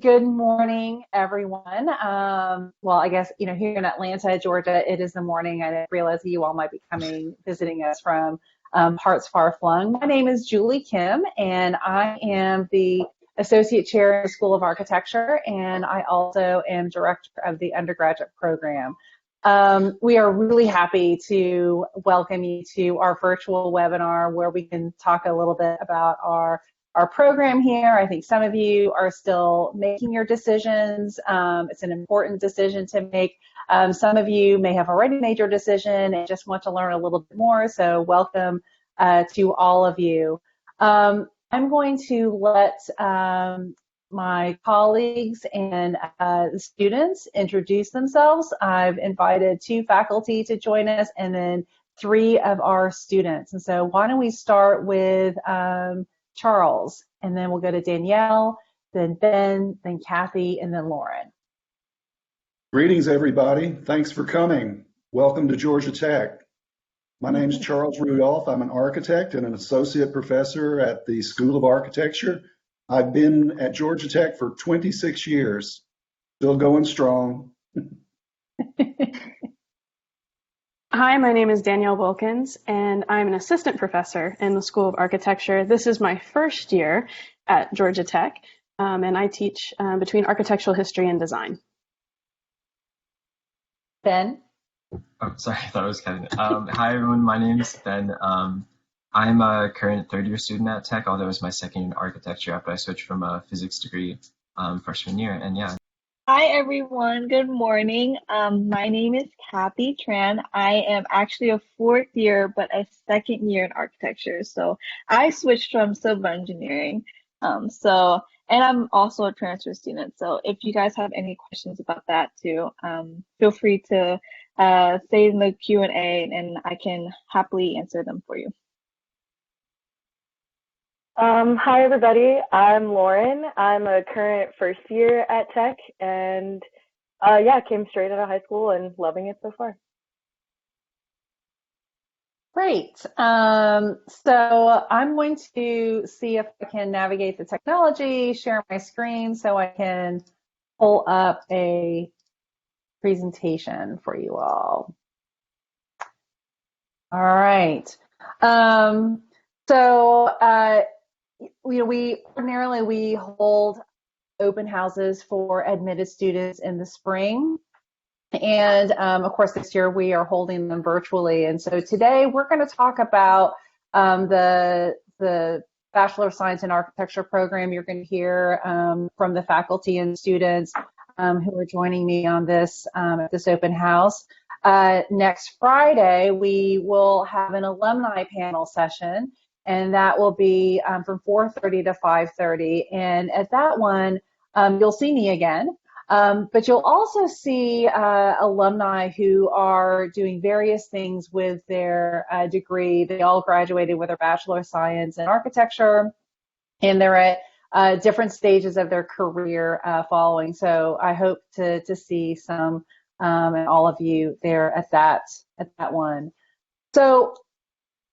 good morning, everyone. Well, I guess, here in Atlanta, Georgia, it is the morning. I didn't realize that you all might be visiting us from parts far flung. My name is Julie Kim, and I am the Associate Chair in the School of Architecture, and I also am Director of the Undergraduate Program. We are really happy to welcome you to our virtual webinar where we can talk a little bit about our program here. I think some of you are still making your decisions. It's an important decision to make. Some of you may have already made your decision and just want to learn a little bit more, so welcome to all of you. I'm going to let my colleagues and students introduce themselves. I've invited 2 faculty to join us and then 3 of our students. And so why don't we start with Charles, and then we'll go to Danielle, then Ben, then Kathy, and then Lauren. Greetings, everybody. Thanks for coming. Welcome to Georgia Tech. My name is Charles Rudolph. I'm an architect and an associate professor at the School of Architecture. I've been at Georgia Tech for 26 years, still going strong. Hi, my name is Danielle Wilkins, and I'm an assistant professor in the School of Architecture. This is my first year at Georgia Tech, and I teach between architectural history and design. Ben? Oh, sorry, I thought it was Kevin. Hi, everyone. My name is Ben. I'm a current third-year student at Tech, although it was my second year in architecture after I switched from a physics degree freshman year, and yeah. Hi everyone, good morning. My name is Kathy Tran. I am actually a 4th year, but a 2nd year in architecture. So I switched from civil engineering. And I'm also a transfer student. So if you guys have any questions about that too, feel free to say in the Q&A and I can happily answer them for you. Hi everybody, I'm Lauren. I'm a current first year at Tech and came straight out of high school and loving it so far. Great. So I'm going to see if I can navigate the technology, share my screen so I can pull up a presentation for you all. All right. We ordinarily hold open houses for admitted students in the spring. And of course, this year we are holding them virtually. And so today we're going to talk about the Bachelor of Science in Architecture program. You're going to hear from the faculty and students who are joining me on this at this open house. Next Friday, we will have an alumni panel session. And that will be from 4:30 to 5:30. And at that one, you'll see me again. But you'll also see alumni who are doing various things with their degree. They all graduated with their Bachelor of Science in Architecture, and they're at different stages of their career following. So I hope to see some and all of you there at that one. So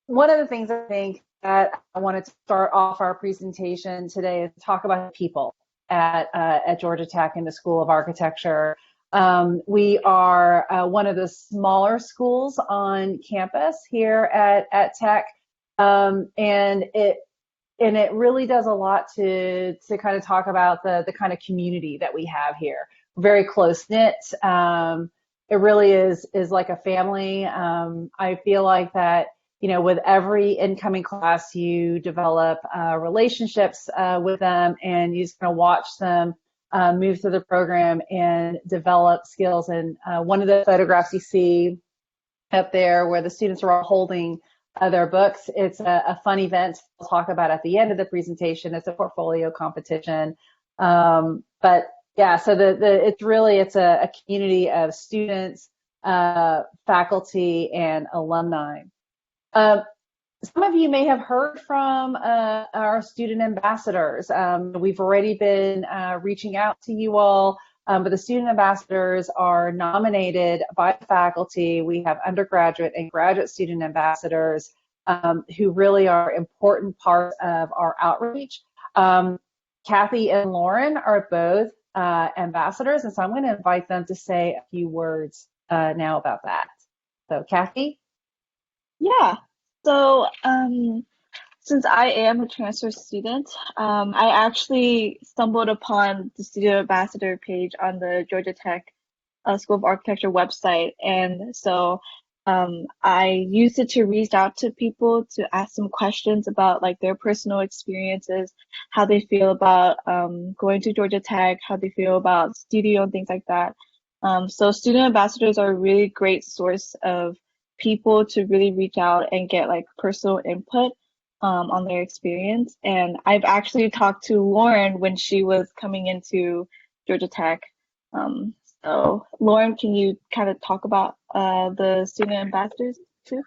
one of the things I think that I wanted to start off our presentation today is talk about people at Georgia Tech in the School of Architecture. We are one of the smaller schools on campus here at Tech, and it really does a lot to kind of talk about the kind of community that we have here. We're very close knit. It really is like a family. I feel like that. With every incoming class, you develop relationships with them, and you just kind of watch them move through the program and develop skills. And one of the photographs you see up there where the students are all holding their books, it's a fun event we'll talk about at the end of the presentation. It's a portfolio competition. But yeah, so it's a community of students, faculty, and alumni. Some of you may have heard from our student ambassadors. We've already been reaching out to you all, but the student ambassadors are nominated by faculty. We have undergraduate and graduate student ambassadors who really are important parts of our outreach. Kathy and Lauren are both ambassadors. And so I'm going to invite them to say a few words now about that. So Kathy? Yeah. So, since I am a transfer student, I actually stumbled upon the Student Ambassador page on the Georgia Tech School of Architecture website. And so I used it to reach out to people to ask them questions about like their personal experiences, how they feel about going to Georgia Tech, how they feel about studio and things like that. So student ambassadors are a really great source of people to really reach out and get like personal input on their experience. And I've actually talked to Lauren when she was coming into Georgia Tech. Um, so Lauren, can you kind of talk about the student ambassadors too?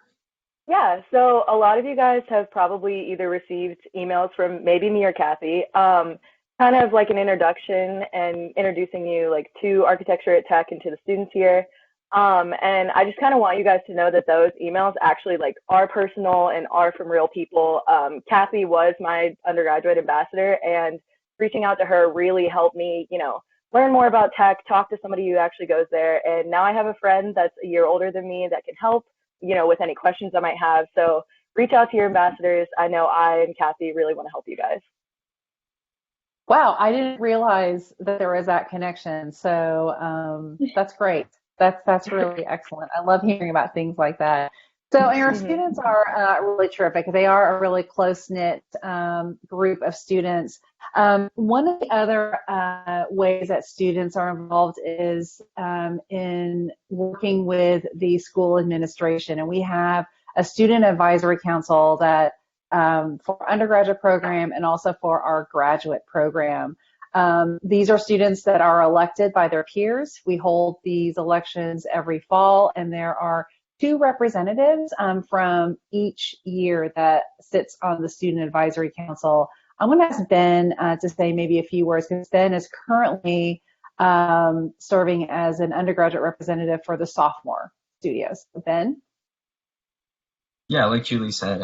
Yeah, so a lot of you guys have probably either received emails from maybe me or Kathy, kind of like an introduction and introducing you like to architecture at Tech and to the students here. And I just kind of want you guys to know that those emails actually like are personal and are from real people. Kathy was my undergraduate ambassador, and reaching out to her really helped me, learn more about Tech, talk to somebody who actually goes there. And now I have a friend that's a year older than me that can help, with any questions I might have. So reach out to your ambassadors. I know I and Kathy really want to help you guys. Wow, I didn't realize that there was that connection. So that's great. That's really excellent. I love hearing about things like that. So our students are really terrific. They are a really close-knit group of students. One of the other ways that students are involved is in working with the school administration. And we have a student advisory council that for our undergraduate program and also for our graduate program. These are students that are elected by their peers. We hold these elections every fall, and there are 2 representatives from each year that sits on the Student Advisory Council. I'm going to ask Ben to say maybe a few words, because Ben is currently serving as an undergraduate representative for the sophomore studios. Ben? Yeah, like Julie said,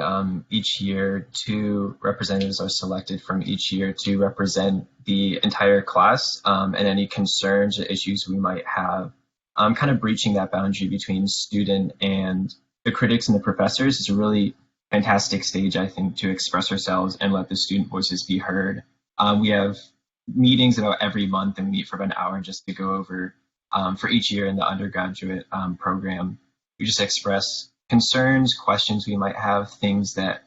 each year 2 representatives are selected from each year to represent the entire class, and any concerns or issues we might have. Kind of breaching that boundary between student and the critics and the professors is a really fantastic stage, I think, to express ourselves and let the student voices be heard. We have meetings about every month and meet for about an hour just to go over, for each year in the undergraduate program. We just express concerns, questions we might have, things that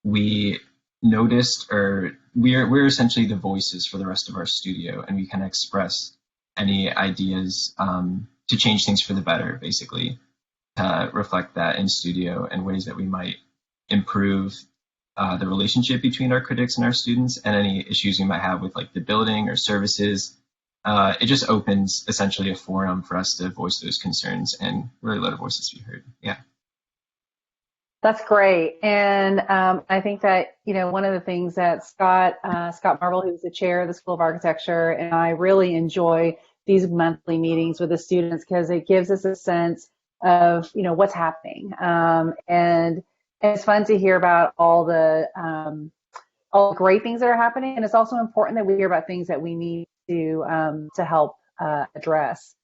we noticed, or we're essentially the voices for the rest of our studio, and we can express any ideas to change things for the better, basically, to reflect that in studio and ways that we might improve the relationship between our critics and our students, and any issues we might have with like the building or services. It just opens essentially a forum for us to voice those concerns and really let our voices be heard. Yeah. That's great. And I think that, one of the things that Scott Marble, who's the chair of the School of Architecture, and I really enjoy these monthly meetings with the students, because it gives us a sense of, what's happening. And it's fun to hear about all the great things that are happening. And it's also important that we hear about things that we need to help address.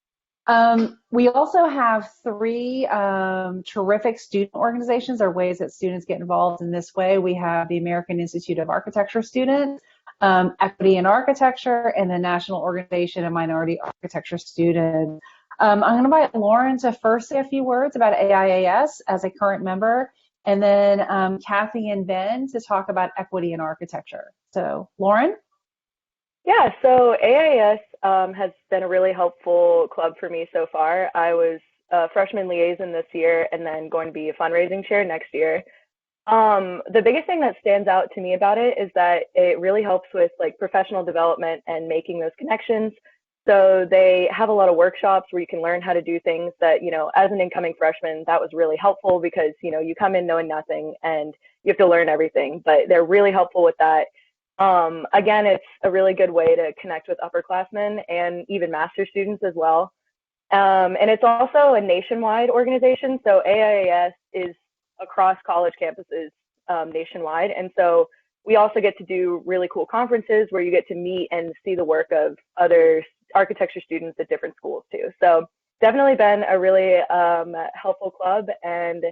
We also have 3 terrific student organizations, or ways that students get involved in this way. We have the American Institute of Architecture Students, Equity in Architecture, and the National Organization of Minority Architecture Students. I'm going to invite Lauren to first say a few words about AIAS as a current member, and then Kathy and Ben to talk about Equity in Architecture. So, Lauren? Yeah, so AIS has been a really helpful club for me so far. I was a freshman liaison this year, and then going to be a fundraising chair next year. The biggest thing that stands out to me about it is that it really helps with like professional development and making those connections. So they have a lot of workshops where you can learn how to do things that, as an incoming freshman, that was really helpful, because, you come in knowing nothing and you have to learn everything, but they're really helpful with that. Again, it's a really good way to connect with upperclassmen and even master's students as well. And it's also a nationwide organization. So AIAS is across college campuses nationwide. And so we also get to do really cool conferences where you get to meet and see the work of other architecture students at different schools too. So definitely been a really helpful club, and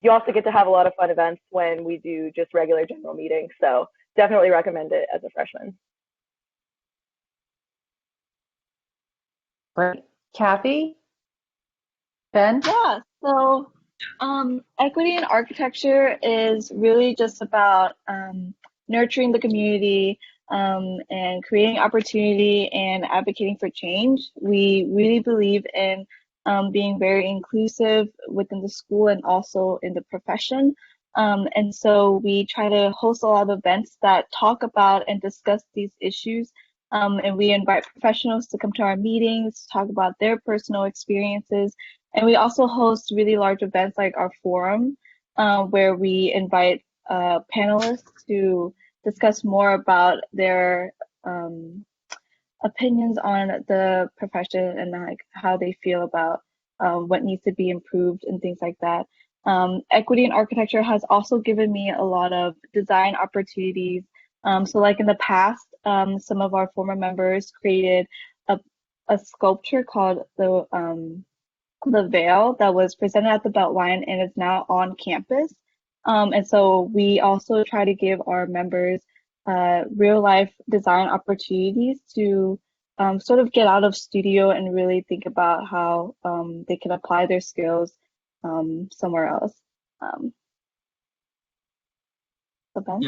you also get to have a lot of fun events when we do just regular general meetings. So definitely recommend it as a freshman. Great. Kathy? Ben? Yeah, so equity in architecture is really just about nurturing the community and creating opportunity and advocating for change. We really believe in being very inclusive within the school and also in the profession. And so we try to host a lot of events that talk about and discuss these issues. And we invite professionals to come to our meetings, talk about their personal experiences. And we also host really large events like our forum, where we invite panelists to discuss more about their opinions on the profession and like how they feel about what needs to be improved and things like that. Equity in architecture has also given me a lot of design opportunities. So like in the past, some of our former members created a sculpture called the Veil that was presented at the Beltline and is now on campus. And so we also try to give our members real life design opportunities to sort of get out of studio and really think about how they can apply their skills somewhere else. So Ben?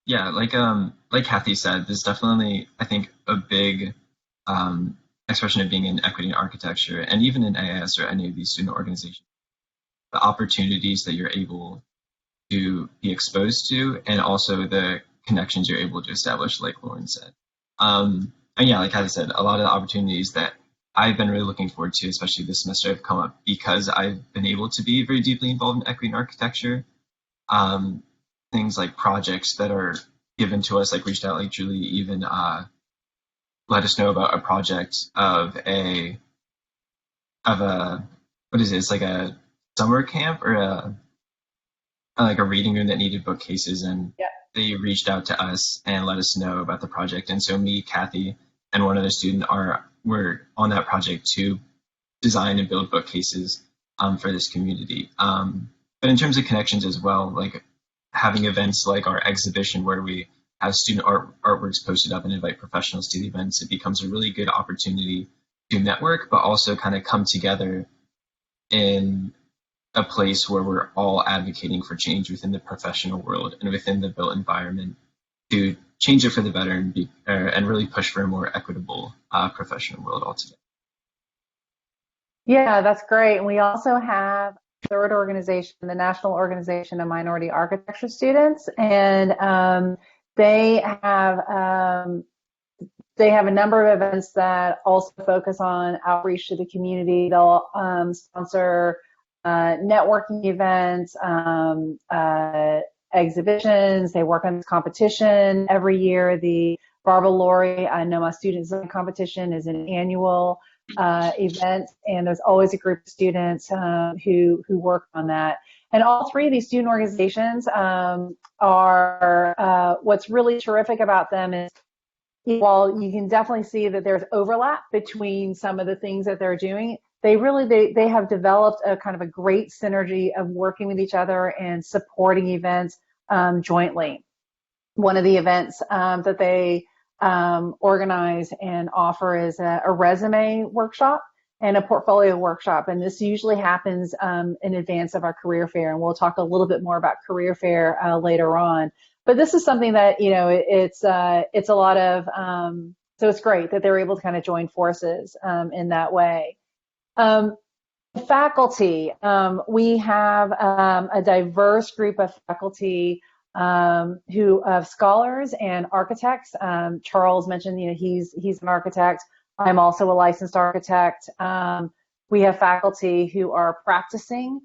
Yeah, like Kathy said, there's definitely, I think, a big expression of being in equity in architecture, and even in AIS or any of these student organizations, the opportunities that you're able to be exposed to, and also the connections you're able to establish, like Lauren said. And yeah, like Kathy said, a lot of the opportunities that I've been really looking forward to, especially this semester, have come up because I've been able to be very deeply involved in equity in architecture. Things like projects that are given to us, like reached out, like Julie even let us know about a project of a what is it? It's like a summer camp or like a reading room that needed bookcases, and they reached out to us and let us know about the project. And so me, Kathy, and one other student were on that project to design and build bookcases for this community. But in terms of connections as well, like having events like our exhibition where we have student artworks posted up and invite professionals to the events, it becomes a really good opportunity to network, but also kind of come together in a place where we're all advocating for change within the professional world and within the built environment to change it for the better and really push for a more equitable professional world altogether. Yeah, that's great. And we also have a third organization, the National Organization of Minority Architecture Students, and they have a number of events that also focus on outreach to the community. They'll sponsor networking events, exhibitions. They work on this competition every year. The Barbara Laurie I Know My Students competition is an annual event, and there's always a group of students who work on that. And all three of these student organizations are what's really terrific about them is, while you can definitely see that there's overlap between some of the things that they're doing, they have developed a kind of a great synergy of working with each other and supporting events jointly. One of the events that they organize and offer is a resume workshop and a portfolio workshop, and this usually happens in advance of our career fair, and we'll talk a little bit more about career fair later on. But this is something that, it's a lot of, so it's great that they're able to kind of join forces in that way. Faculty, we have a diverse group of faculty of scholars and architects. Charles mentioned, he's an architect. I'm also a licensed architect. We have faculty who are practicing.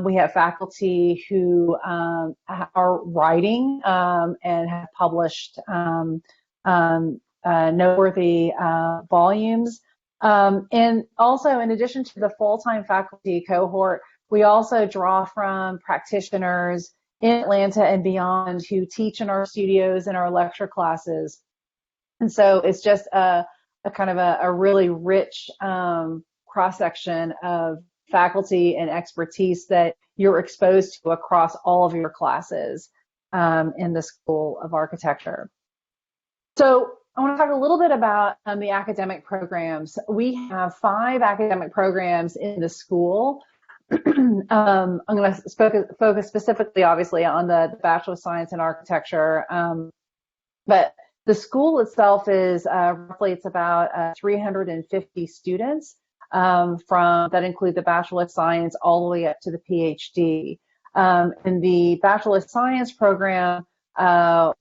We have faculty who are writing and have published noteworthy volumes. And also, in addition to the full-time faculty cohort, we also draw from practitioners in Atlanta and beyond who teach in our studios and our lecture classes. And so it's just a a really rich cross-section of faculty and expertise that you're exposed to across all of your classes in the School of Architecture. So I want to talk a little bit about the academic programs. We have 5 academic programs in the school. I'm going to focus specifically, obviously, on the Bachelor of Science in Architecture. But the school itself is roughly, it's about 350 students that include the Bachelor of Science all the way up to the PhD. In the Bachelor of Science program,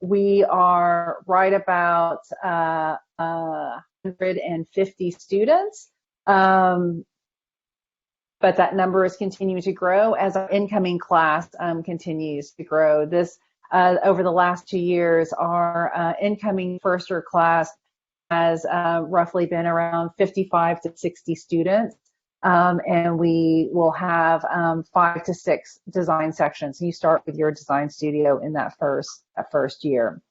we are right about 150 students. But that number is continuing to grow as our incoming class continues to grow. This over the last 2 years, our incoming first-year class has roughly been around 55 to 60 students, and we will have 5 to 6 design sections. You start with your design studio in that first year.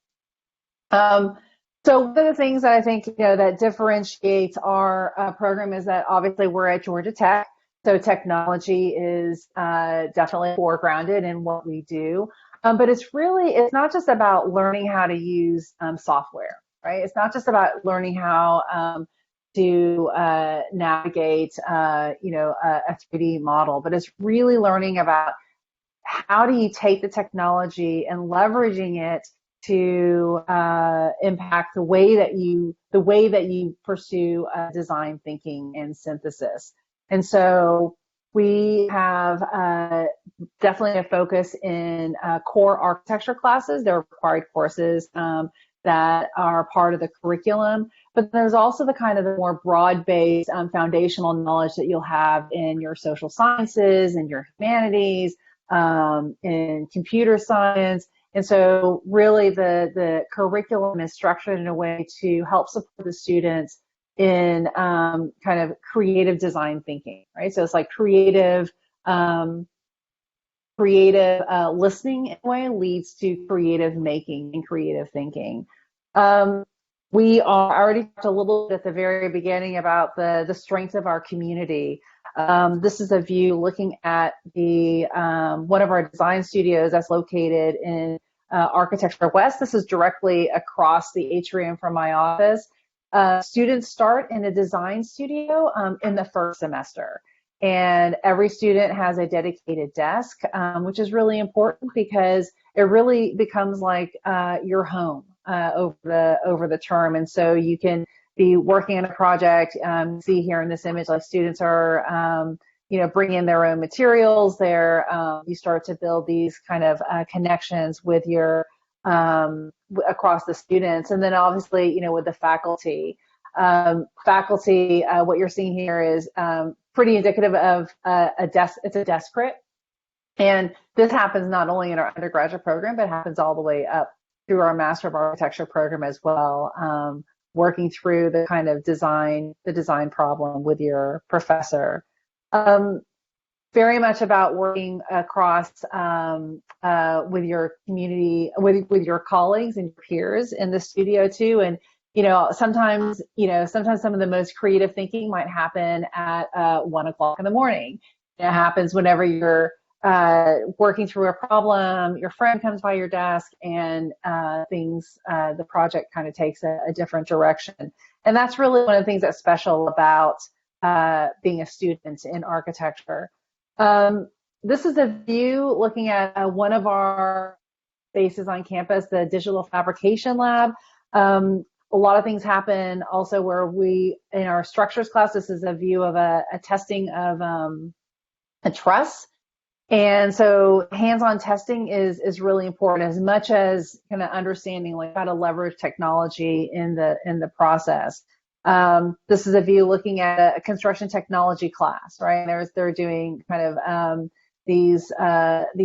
So one of the things that I think that differentiates our program is that obviously we're at Georgia Tech. So technology is definitely foregrounded in what we do, but it's not just about learning how to use software, right? It's not just about learning how to navigate, a 3D model, but it's really learning about how do you take the technology and leveraging it to impact the way that you pursue design thinking and synthesis. And so we have definitely a focus in core architecture classes. There are required courses that are part of the curriculum, but there's also the more broad-based foundational knowledge that you'll have in your social sciences, in your humanities, in computer science. And so really the curriculum is structured in a way to help support the students in creative design thinking, right? So it's like creative listening in a way leads to creative making and creative thinking. We already talked a little bit at the very beginning about the strength of our community. This is a view looking at the one of our design studios that's located in Architecture West. This is directly across the atrium from my office. Students start in a design studio in the first semester, and every student has a dedicated desk, which is really important because it really becomes like your home over the term. And so you can be working on a project. See here in this image, like students are bringing in their own materials. You start to build these kind of connections with your across the students, and then obviously with the faculty. What you're seeing here is pretty indicative of a desk. It's a desk crit, and this happens not only in our undergraduate program, but happens all the way up through our Master of Architecture program as well, working through the kind of design problem with your professor. Very much about working across with your community, with your colleagues and your peers in the studio too. And sometimes some of the most creative thinking might happen at 1 o'clock in the morning. It happens whenever you're working through a problem, your friend comes by your desk, and the project kind of takes a different direction. And that's really one of the things that's special about being a student in architecture. This is a view looking at one of our spaces on campus, the Digital Fabrication Lab. A lot of things happen also where in our structures class, this is a view of a testing of a truss. And so hands-on testing is really important, as much as kind of understanding like how to leverage technology in the process. This is a view looking at a construction technology class, right? They're doing kind of these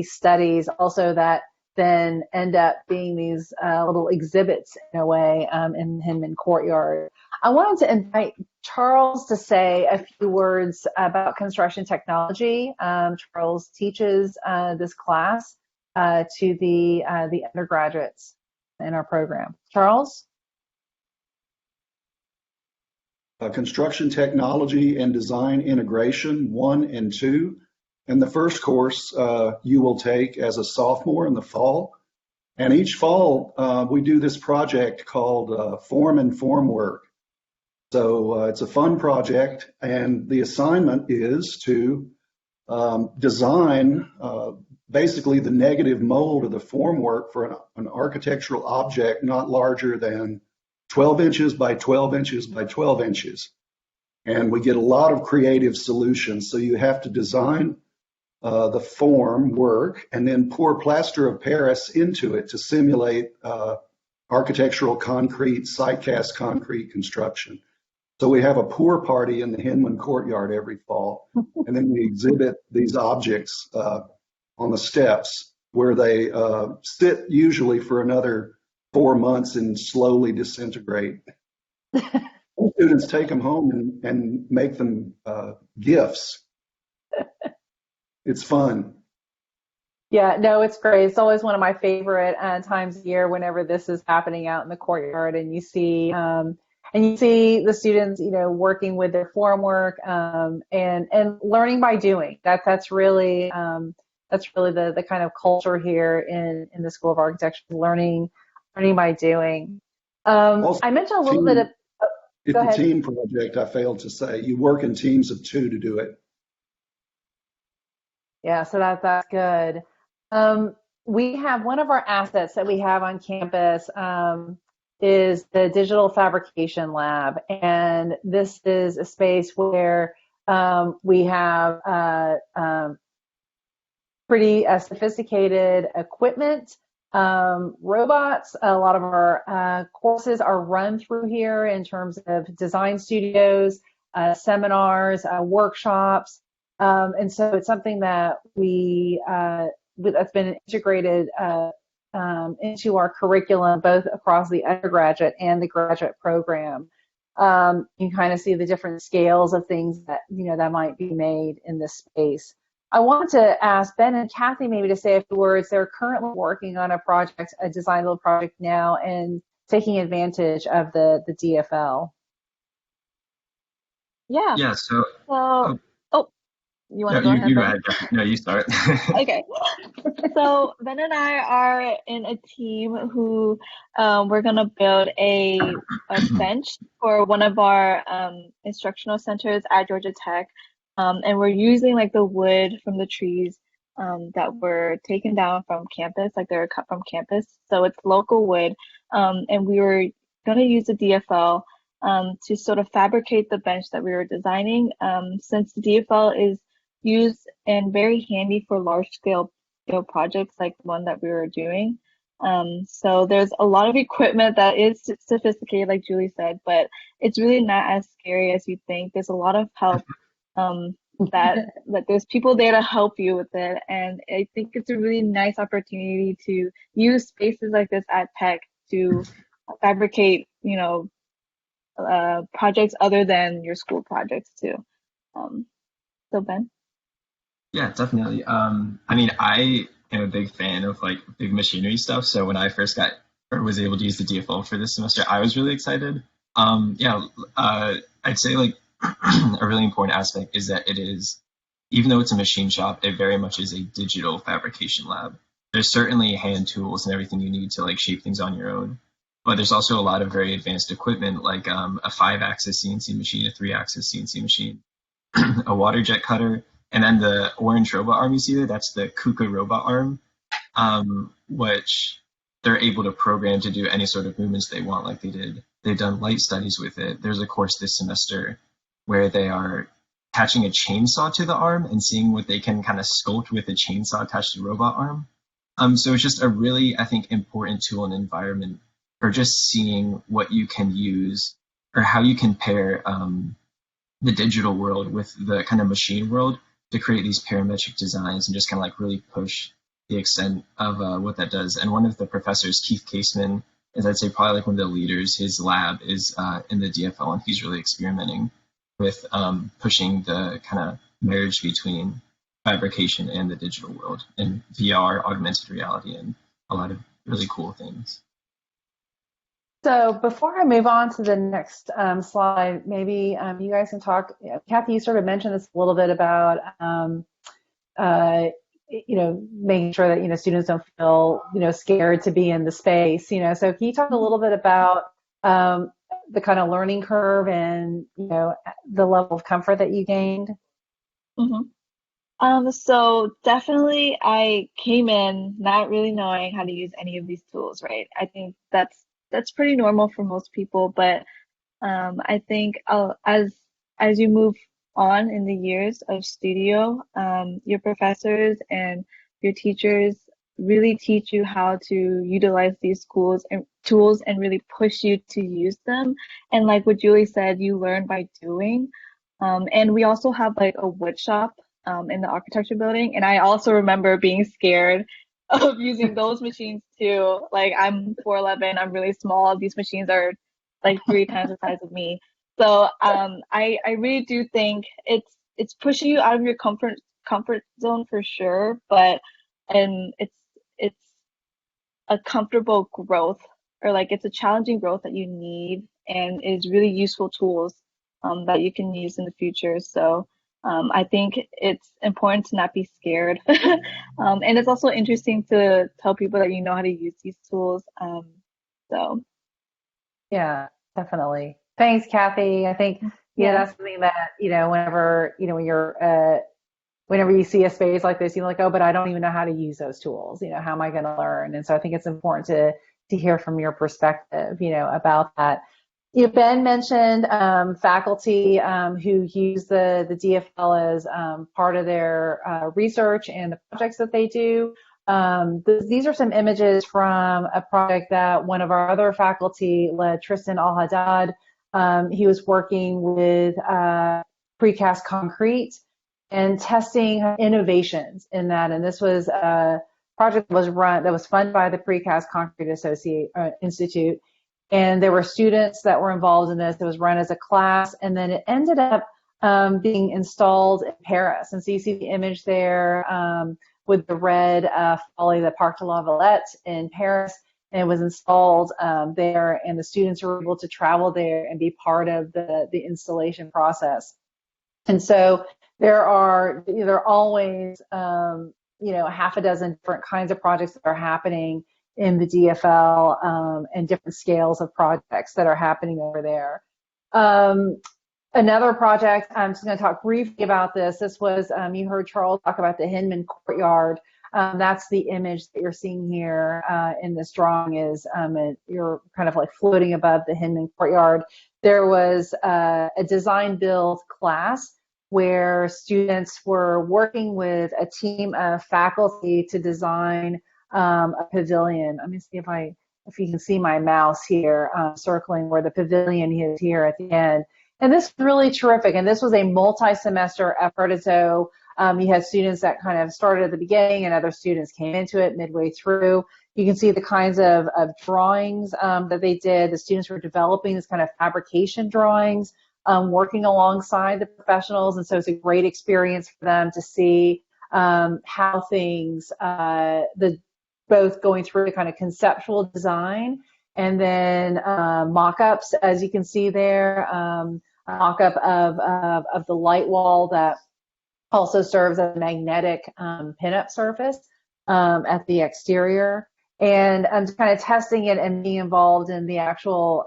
studies also that then end up being these little exhibits in a way in Hinman Courtyard. I wanted to invite Charles to say a few words about construction technology. Charles teaches this class to the undergraduates in our program. Charles? Construction Technology and Design Integration 1 and 2. And the first course you will take as a sophomore in the fall. And each fall, we do this project called Foreman Formwork. So it's a fun project, and the assignment is to design basically the negative mold of the formwork for an architectural object not larger than 12 inches by 12 inches by 12 inches. And we get a lot of creative solutions. So you have to design the form work and then pour plaster of Paris into it to simulate architectural concrete, site cast concrete construction. So we have a pour party in the Hinman Courtyard every fall, and then we exhibit these objects on the steps where they sit usually for another 4 months and slowly disintegrate. Students take them home and make them gifts. It's fun. Yeah, no, it's great. It's always one of my favorite times of year whenever this is happening out in the courtyard, and you see the students, working with their form work and learning by doing. That's really the kind of culture here in the School of Architecture, learning by doing. Also, I mentioned a little bit of. It's a team project. I failed to say you work in teams of 2 to do it. Yeah, so that's good. We have one of our assets that we have on campus is the Digital Fabrication Lab, and this is a space where we have pretty sophisticated equipment, robots. A lot of our courses are run through here in terms of design studios, seminars, workshops. And so it's something that that's been integrated into our curriculum, both across the undergraduate and the graduate program. You can kind of see the different scales of things that that might be made in this space. I wanted to ask Ben and Kathy maybe to say a few words. They're currently working on a design build project now and taking advantage of the DFL. Yeah. Yeah. So. You want to go ahead? You go ahead. No, you start. Okay. So Ben and I are in a team who we're gonna build a bench for one of our instructional centers at Georgia Tech, and we're using like the wood from the trees that were taken down from campus, like they were cut from campus. So it's local wood, and we were gonna use the DFL to sort of fabricate the bench that we were designing. Since the DFL is used and very handy for large scale projects like the one that we were doing. So there's a lot of equipment that is sophisticated, like Julie said, but it's really not as scary as you think. There's a lot of help that there's people there to help you with it. And I think it's a really nice opportunity to use spaces like this at Tech to fabricate, projects other than your school projects too. So Ben? Yeah, definitely. I mean, I am a big fan of like big machinery stuff. So when I first was able to use the DFL for this semester, I was really excited. I'd say like a really important aspect is that it is, even though it's a machine shop, it very much is a digital fabrication lab. There's certainly hand tools and everything you need to like shape things on your own. But there's also a lot of very advanced equipment like a 5-axis CNC machine, a 3-axis CNC machine, a water jet cutter, and then the orange robot arm you see there, that's the KUKA robot arm, which they're able to program to do any sort of movements they want like they did. They've done light studies with it. There's a course this semester where they are attaching a chainsaw to the arm and seeing what they can kind of sculpt with a chainsaw attached to the robot arm. So it's just a really, I think, important tool and environment for just seeing what you can use or how you can pair the digital world with the kind of machine world to create these parametric designs and just kind of like really push the extent of what that does. And one of the professors, Keith Caseman, is I'd say probably like one of the leaders. His lab is in the DFL, and he's really experimenting with pushing the kind of marriage between fabrication and the digital world and VR, augmented reality, and a lot of really cool things. So before I move on to the next slide, maybe you guys can talk. Kathy, you sort of mentioned this a little bit about, making sure that, students don't feel, scared to be in the space, So can you talk a little bit about the kind of learning curve and, the level of comfort that you gained? So definitely I came in not really knowing how to use any of these tools, right? I think that's pretty normal for most people, but I think as you move on in the years of studio, your professors and your teachers really teach you how to utilize these tools and really push you to use them. And like what Julie said, you learn by doing. And we also have like a wood shop in the architecture building. And I also remember being scared of using those machines too. Like I'm 4'11", I'm really small. These machines are like 3 times the size of me. So I really do think it's pushing you out of your comfort zone for sure, but and it's a comfortable growth, or like it's a challenging growth that you need and is really useful tools that you can use in the future. So I think it's important to not be scared. And it's also interesting to tell people that you know how to use these tools. So Yeah, definitely. Thanks, Kathy. I think, that's something that, whenever, when you're, whenever you see a space like this, you're like, oh, but I don't even know how to use those tools. How am I going to learn? And so I think it's important to hear from your perspective, about that. Ben mentioned faculty who use the DFL as part of their research and the projects that they do. These are some images from a project that one of our other faculty led, Tristan Al-Haddad. He was working with precast concrete and testing innovations in that. And this was a project that was funded by the Precast Concrete Institute. And there were students that were involved in this. It was run as a class, and then it ended up being installed in Paris. And so you see the image there with the red folly, the Parc de la Villette in Paris, and it was installed there, and the students were able to travel there and be part of the installation process. And so there are always half a dozen different kinds of projects that are happening in the DFL and different scales of projects that are happening over there. Another project, I'm just going to talk briefly about this. This was, you heard Charles talk about the Hinman Courtyard. That's the image that you're seeing here in this drawing is you're kind of like floating above the Hinman Courtyard. There was a design build class where students were working with a team of faculty to design a pavilion. Let me see if you can see my mouse here circling where the pavilion is here at the end. And this is really terrific. And this was a multi-semester effort. And so you had students that kind of started at the beginning and other students came into it midway through. You can see the kinds of drawings that they did. The students were developing this kind of fabrication drawings, working alongside the professionals. And so it's a great experience for them to see how things, both going through the kind of conceptual design and then mock-ups, as you can see there, a mock-up of the light wall that also serves as a magnetic pin-up surface at the exterior. And just kind of testing it and being involved in the actual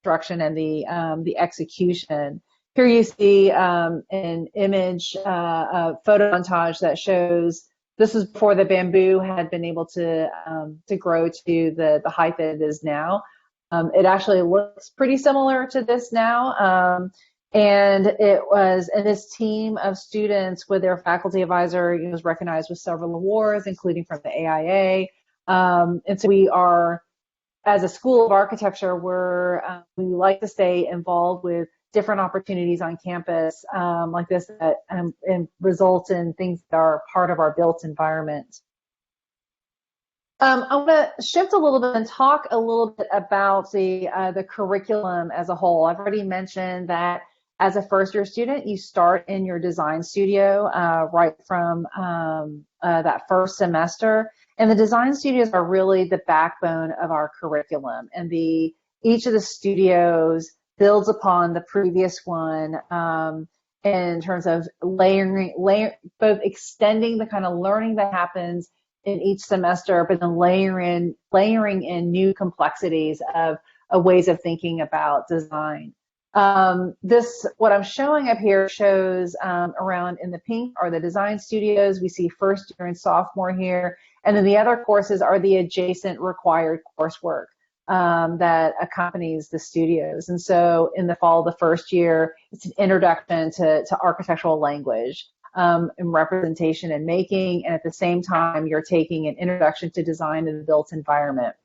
construction and the execution. Here you see an image, a photo montage that shows this is before the bamboo had been able to grow to the height that it is now. It actually looks pretty similar to this now. And this team of students with their faculty advisor was recognized with several awards, including from the AIA. And so we are, as a School of Architecture, we like to stay involved with different opportunities on campus like this that and result in things that are part of our built environment. I want to shift a little bit and talk a little bit about the curriculum as a whole. I've already mentioned that as a first-year student, you start in your design studio right from that first semester. And the design studios are really the backbone of our curriculum. And the each of the studios builds upon the previous one in terms of both extending the kind of learning that happens in each semester, but then layering in new complexities of ways of thinking about design. What I'm showing up here shows around in the pink are the design studios. We see first year and sophomore here. And then the other courses are the adjacent required coursework that accompanies the studios. And so in the fall of the first year, it's an introduction to architectural language and representation and making. And at the same time, you're taking an introduction to design in the built environment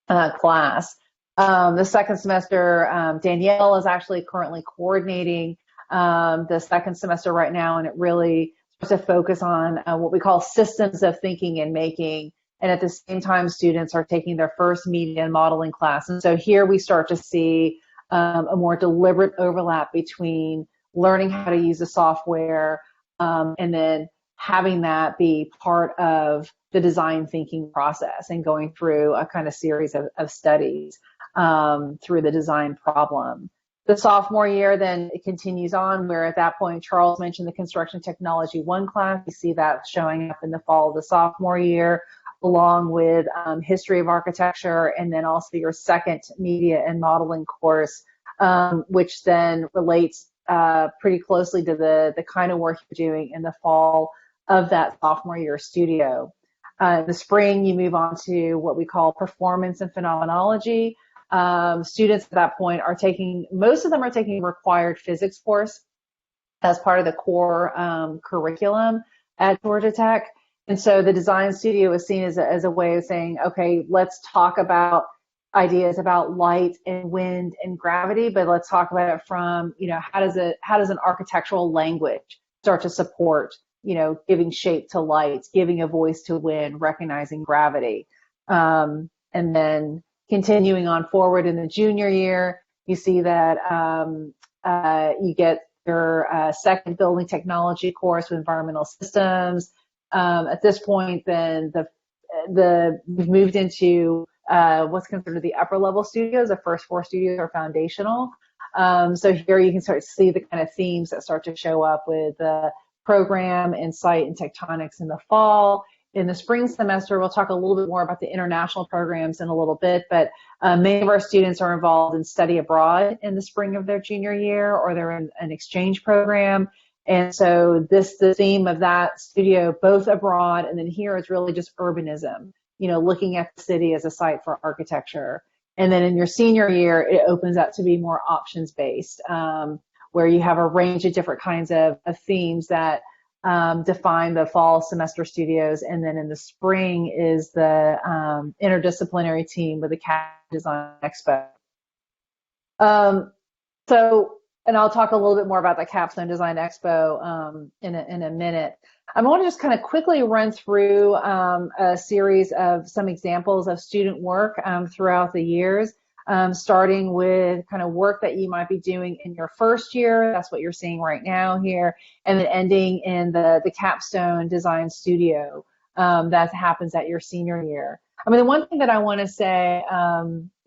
class. The second semester, Danielle is actually currently coordinating the second semester right now, and it really starts to focus on what we call systems of thinking and making. And at the same time, students are taking their first media and modeling class. And so here we start to see a more deliberate overlap between learning how to use the software and then having that be part of the design thinking process and going through a kind of series of studies through the design problem. The sophomore year, then it continues on, where at that point, Charles mentioned the Construction Technology 1 class. You see that showing up in the fall of the sophomore year, along with History of Architecture, and then also your second Media and Modeling course, which then relates pretty closely to the kind of work you're doing in the fall of that sophomore year studio. In the spring, you move on to what we call Performance and Phenomenology. Students at that point most of them are taking a required physics course as part of the core curriculum at Georgia Tech. And so the design studio is seen as a way of saying, okay, let's talk about ideas about light and wind and gravity, but let's talk about it from, how does an architectural language start to support, giving shape to light, giving a voice to wind, recognizing gravity. And then continuing on forward in the junior year, you see that you get your second building technology course with environmental systems. At this point, then we've moved into what's considered the upper level studios. The first 4 studios are foundational. So here you can start to see the kind of themes that start to show up with program and site and tectonics in the fall. In the spring semester, we'll talk a little bit more about the international programs in a little bit, but many of our students are involved in study abroad in the spring of their junior year, or they're in an exchange program. And so the theme of that studio, both abroad and then here, is really just urbanism, looking at the city as a site for architecture. And then in your senior year, it opens up to be more options-based, where you have a range of different kinds of themes that define the fall semester studios. And then in the spring is the interdisciplinary team with the Capstone Design Expo. And I'll talk a little bit more about the Capstone Design Expo in a minute. I want to just kind of quickly run through a series of some examples of student work throughout the years, starting with kind of work that you might be doing in your first year. That's what you're seeing right now here. And then ending in the Capstone Design Studio that happens at your senior year. I mean, the one thing that I want to say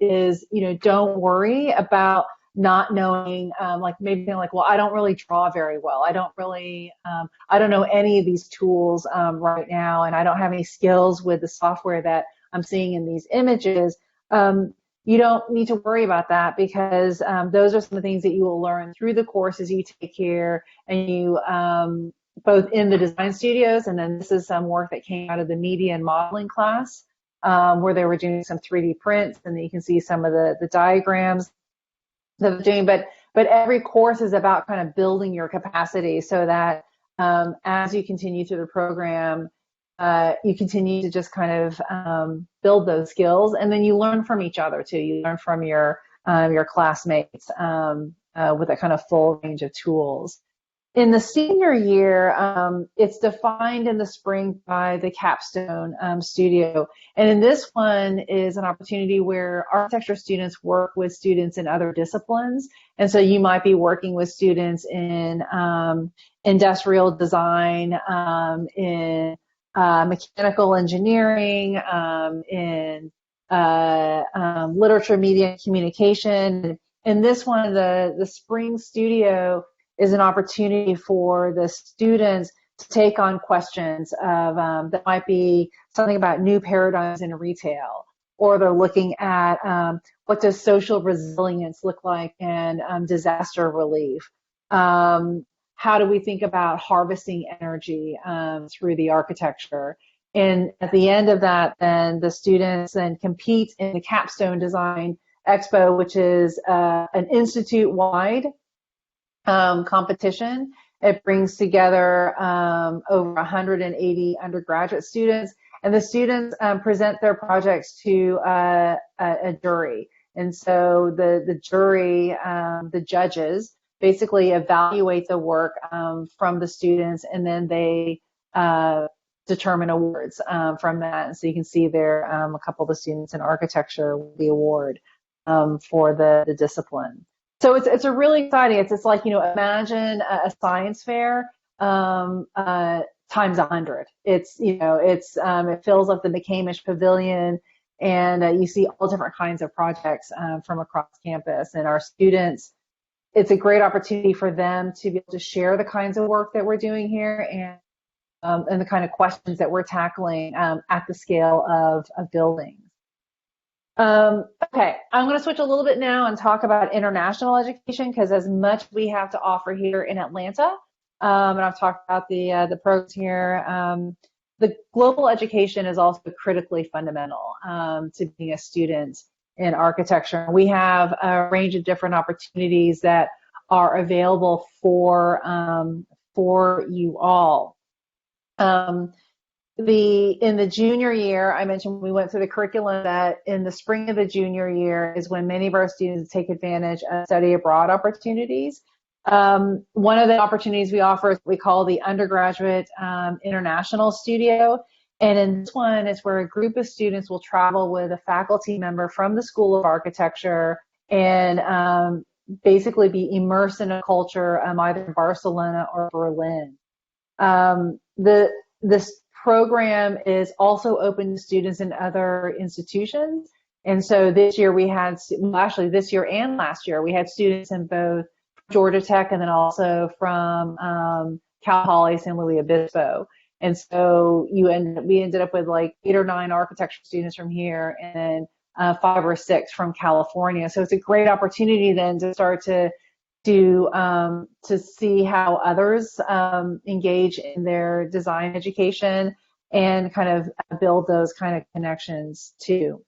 is, don't worry about not knowing, maybe being like, well, I don't really draw very well. I don't know any of these tools right now, and I don't have any skills with the software that I'm seeing in these images. You don't need to worry about that, because those are some of the things that you will learn through the courses you take here, and you both in the design studios, and then this is some work that came out of the media and modeling class, where they were doing some 3D prints, and then you can see some of the diagrams that they're doing. But every course is about kind of building your capacity so that as you continue through the program, you continue to just kind of build those skills, and then you learn from each other too. You learn from your classmates with a kind of full range of tools. In the senior year, it's defined in the spring by the Capstone Studio. And in this one is an opportunity where architecture students work with students in other disciplines. And so you might be working with students in industrial design, in mechanical engineering, in literature, media, and communication. And this one, the Spring Studio, is an opportunity for the students to take on questions of that might be something about new paradigms in retail, or they're looking at what does social resilience look like in disaster relief. How do we think about harvesting energy through the architecture? And at the end of that, then the students then compete in the Capstone Design Expo, which is an institute-wide competition. It brings together over 180 undergraduate students, and the students present their projects to a jury. And so the jury, the judges, basically evaluate the work from the students, and then they determine awards from that. And so you can see there a couple of the students in architecture with the award for the discipline. So it's a really exciting. It's like, imagine a science fair times 100. It's it fills up the McCamish Pavilion, and you see all different kinds of projects from across campus. And our students, it's a great opportunity for them to be able to share the kinds of work that we're doing here and the kind of questions that we're tackling at the scale of buildings. Okay, I'm going to switch a little bit now and talk about international education, because as much we have to offer here in Atlanta, and I've talked about the programs here, the global education is also critically fundamental to being a student in architecture. We have a range of different opportunities that are available for you all. In the junior year, I mentioned we went through the curriculum that in the spring of the junior year is when many of our students take advantage of study abroad opportunities. One of the opportunities we offer is what we call the Undergraduate International Studio. And in this one is where a group of students will travel with a faculty member from the School of Architecture and basically be immersed in a culture either in Barcelona or Berlin. This program is also open to students in other institutions. And so this year we had, actually this year and last year, we had students in both Georgia Tech and then also from Cal Poly San Luis Obispo. And so we ended up with like 8 or 9 architecture students from here and then 5 or 6 from California. So it's a great opportunity then to start to see how others engage in their design education and kind of build those kind of connections too.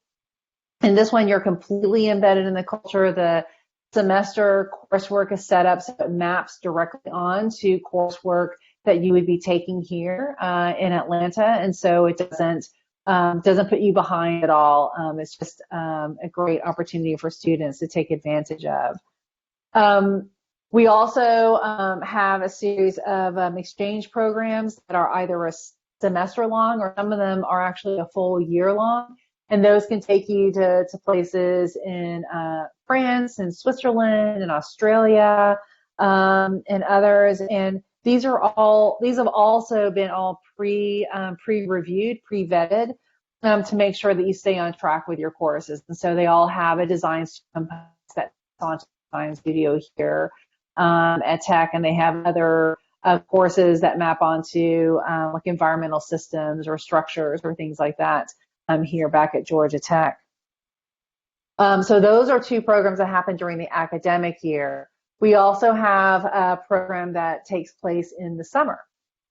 In this one, you're completely embedded in the culture. The semester coursework is set up so it maps directly on to coursework that you would be taking here in Atlanta, and so it doesn't put you behind at all. It's just a great opportunity for students to take advantage of. We also have a series of exchange programs that are either a semester long or some of them are actually a full year long. And those can take you to places in France and Switzerland and Australia and others. And these have also been all pre-reviewed, pre-vetted to make sure that you stay on track with your courses. And so they all have a design that's on Design Studio here at Tech, and they have other courses that map onto like environmental systems or structures or things like that here back at Georgia Tech. So those are 2 programs that happen during the academic year. We also have a program that takes place in the summer,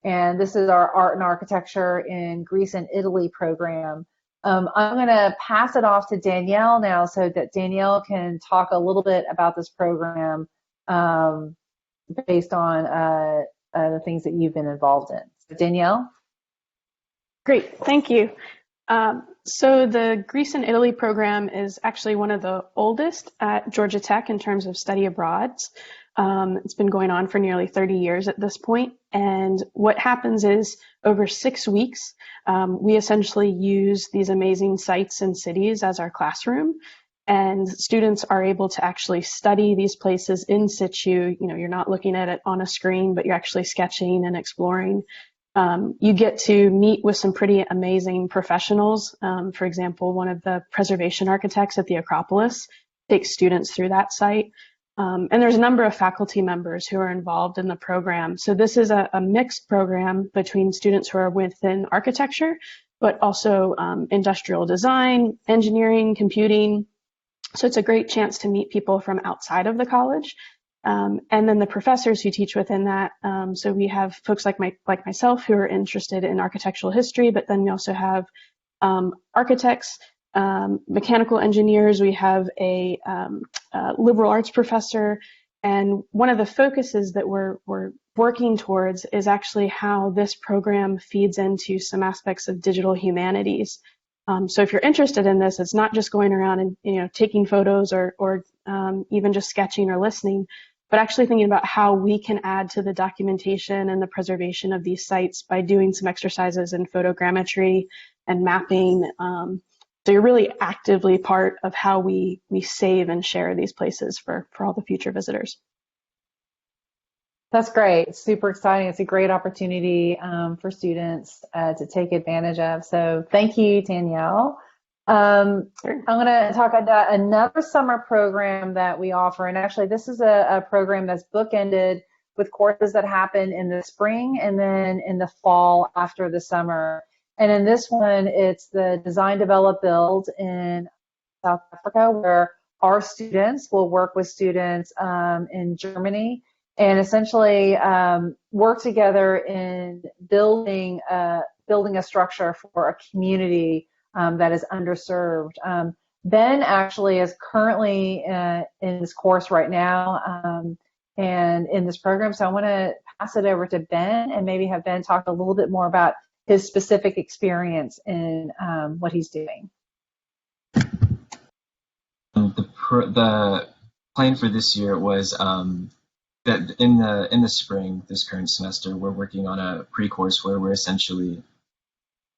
and this is our Art and Architecture in Greece and Italy program. I'm going to pass it off to Danielle now so that Danielle can talk a little bit about this program based on the things that you've been involved in. So Danielle? Great, thank you. So the Greece and Italy program is actually one of the oldest at Georgia Tech in terms of study abroad. It's been going on for nearly 30 years at this point. And what happens is over 6 weeks, we essentially use these amazing sites and cities as our classroom. And students are able to actually study these places in situ. You know, you're not looking at it on a screen, but you're actually sketching and exploring. You get to meet with some pretty amazing professionals. For example, one of the preservation architects at the Acropolis takes students through that site. And there's a number of faculty members who are involved in the program. So this is a mixed program between students who are within architecture, but also industrial design, engineering, computing. So it's a great chance to meet people from outside of the college. And then the professors who teach within that. So we have folks like myself who are interested in architectural history, but then we also have architects, mechanical engineers. We have a liberal arts professor. And one of the focuses that we're working towards is actually how this program feeds into some aspects of digital humanities. So if you're interested in this, it's not just going around and taking photos or even just sketching or listening, but actually thinking about how we can add to the documentation and the preservation of these sites by doing some exercises in photogrammetry and mapping. So you're really actively part of how we save and share these places for all the future visitors. That's great. Super exciting. It's a great opportunity for students to take advantage of. So thank you, Danielle. I'm going to talk about another summer program that we offer. And actually, this is a program that's bookended with courses that happen in the spring and then in the fall after the summer. And in this one, it's the Design, Develop, Build in South Africa, where our students will work with students in Germany and essentially work together in building a structure for a community that is underserved. Ben actually is currently in this course right now and in this program. So I want to pass it over to Ben and maybe have Ben talk a little bit more about his specific experience in what he's doing. The plan for this year was that in the spring, this current semester, we're working on a pre-course where we're essentially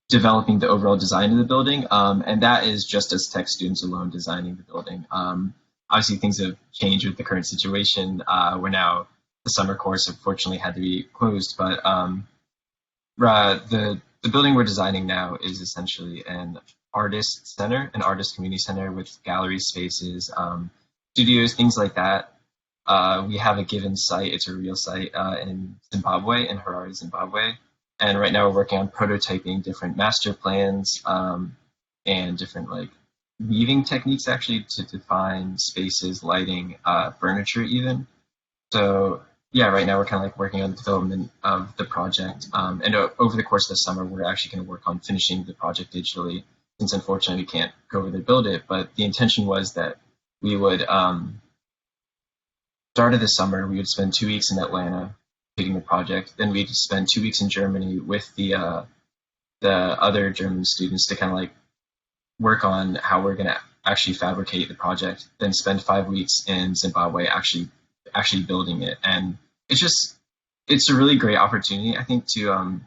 developing the overall design of the building, and that is just as tech students alone designing the building. Obviously, things have changed with the current situation. Where now the summer course unfortunately had to be closed, but the building we're designing now is essentially an artist center, an artist community center with gallery spaces, studios, things like that. We have a given site. It's a real site in Zimbabwe, in Harare, Zimbabwe. And right now we're working on prototyping different master plans and different weaving techniques actually to define spaces, lighting, furniture even. So yeah, right now we're kind of working on the development of the project. And over the course of the summer, we're actually going to work on finishing the project digitally, since unfortunately we can't go over there and build it. But the intention was that we would, start of the summer, we would spend 2 weeks in Atlanta completing the project. Then we'd spend 2 weeks in Germany with the other German students to kind of work on how we're going to actually fabricate the project. Then spend 5 weeks in Zimbabwe actually building it. And it's a really great opportunity, I think, to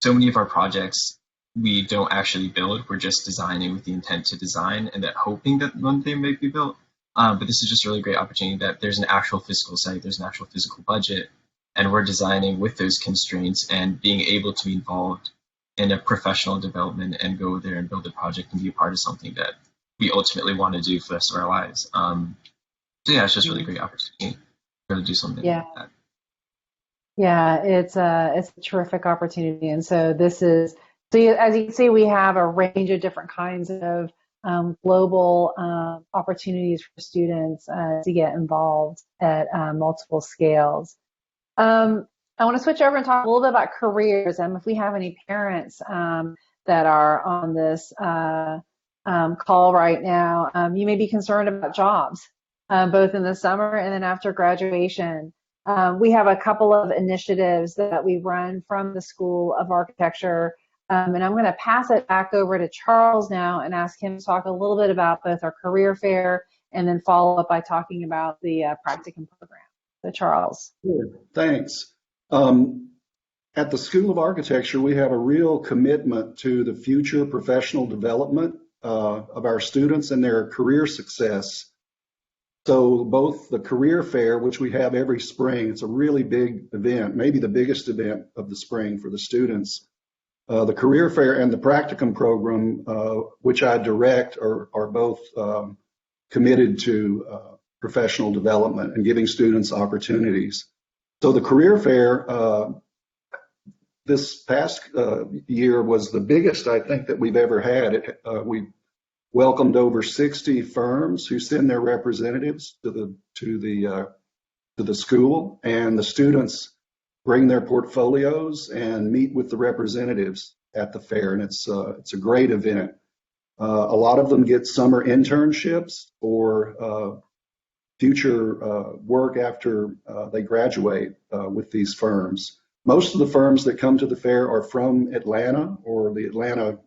so many of our projects we don't actually build. We're just designing with the intent to design and that hoping that one day may be built. But this is just a really great opportunity that there's an actual physical site, there's an actual physical budget, and we're designing with those constraints and being able to be involved in a professional development and go there and build a project and be a part of something that we ultimately want to do for the rest of our lives. So yeah, it's just a really great opportunity to do something like that. Yeah, it's a terrific opportunity. And so this is, as you can see, we have a range of different kinds of global opportunities for students to get involved at multiple scales. I want to switch over and talk a little bit about careers. And if we have any parents that are on this call right now, you may be concerned about jobs, both in the summer and then after graduation. We have a couple of initiatives that we run from the School of Architecture. And I'm going to pass it back over to Charles now and ask him to talk a little bit about both our career fair and then follow up by talking about the Practicum program. So Charles. Sure. Thanks. At the School of Architecture, we have a real commitment to the future professional development of our students and their career success. So both the career fair, which we have every spring, it's a really big event, maybe the biggest event of the spring for the students. The career fair and the practicum program, which I direct, are both committed to professional development and giving students opportunities. So the career fair this past year was the biggest I think that we've ever had. We welcomed over 60 firms who send their representatives to the school, and the students bring their portfolios and meet with the representatives at the fair, and it's a great event. A lot of them get summer internships or future work after they graduate with these firms. Most of the firms that come to the fair are from Atlanta or the Atlanta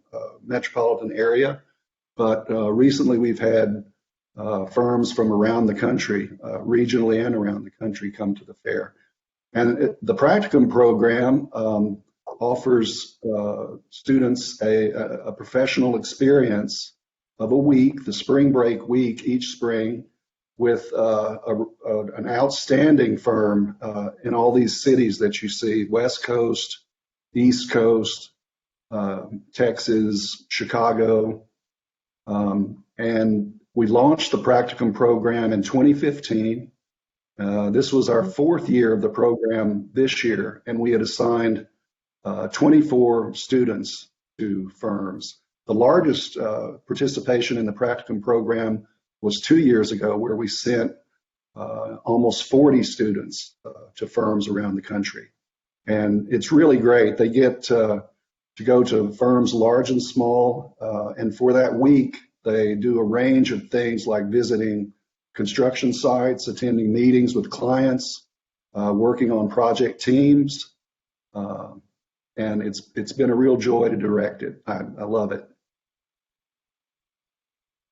metropolitan area, but recently we've had firms from around the country, regionally and around the country, come to the fair. And the Practicum program offers students a professional experience of a week, the spring break week each spring, with an outstanding firm in all these cities that you see: West Coast, East Coast, Texas, Chicago. And we launched the Practicum program in 2015. This was our 4th year of the program this year, and we had assigned 24 students to firms. The largest participation in the Practicum program was 2 years ago, where we sent almost 40 students to firms around the country. And it's really great. They get to go to firms large and small, and for that week, they do a range of things like visiting construction sites, attending meetings with clients, working on project teams, and it's been a real joy to direct it. I love it.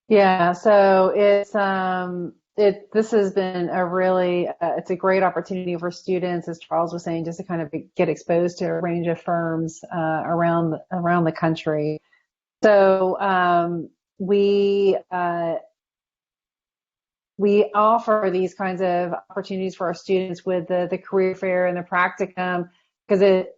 Yeah, so this has been a really it's a great opportunity for students, as Charles was saying, just to kind of get exposed to a range of firms around the country. So we offer these kinds of opportunities for our students with the career fair and the practicum, because it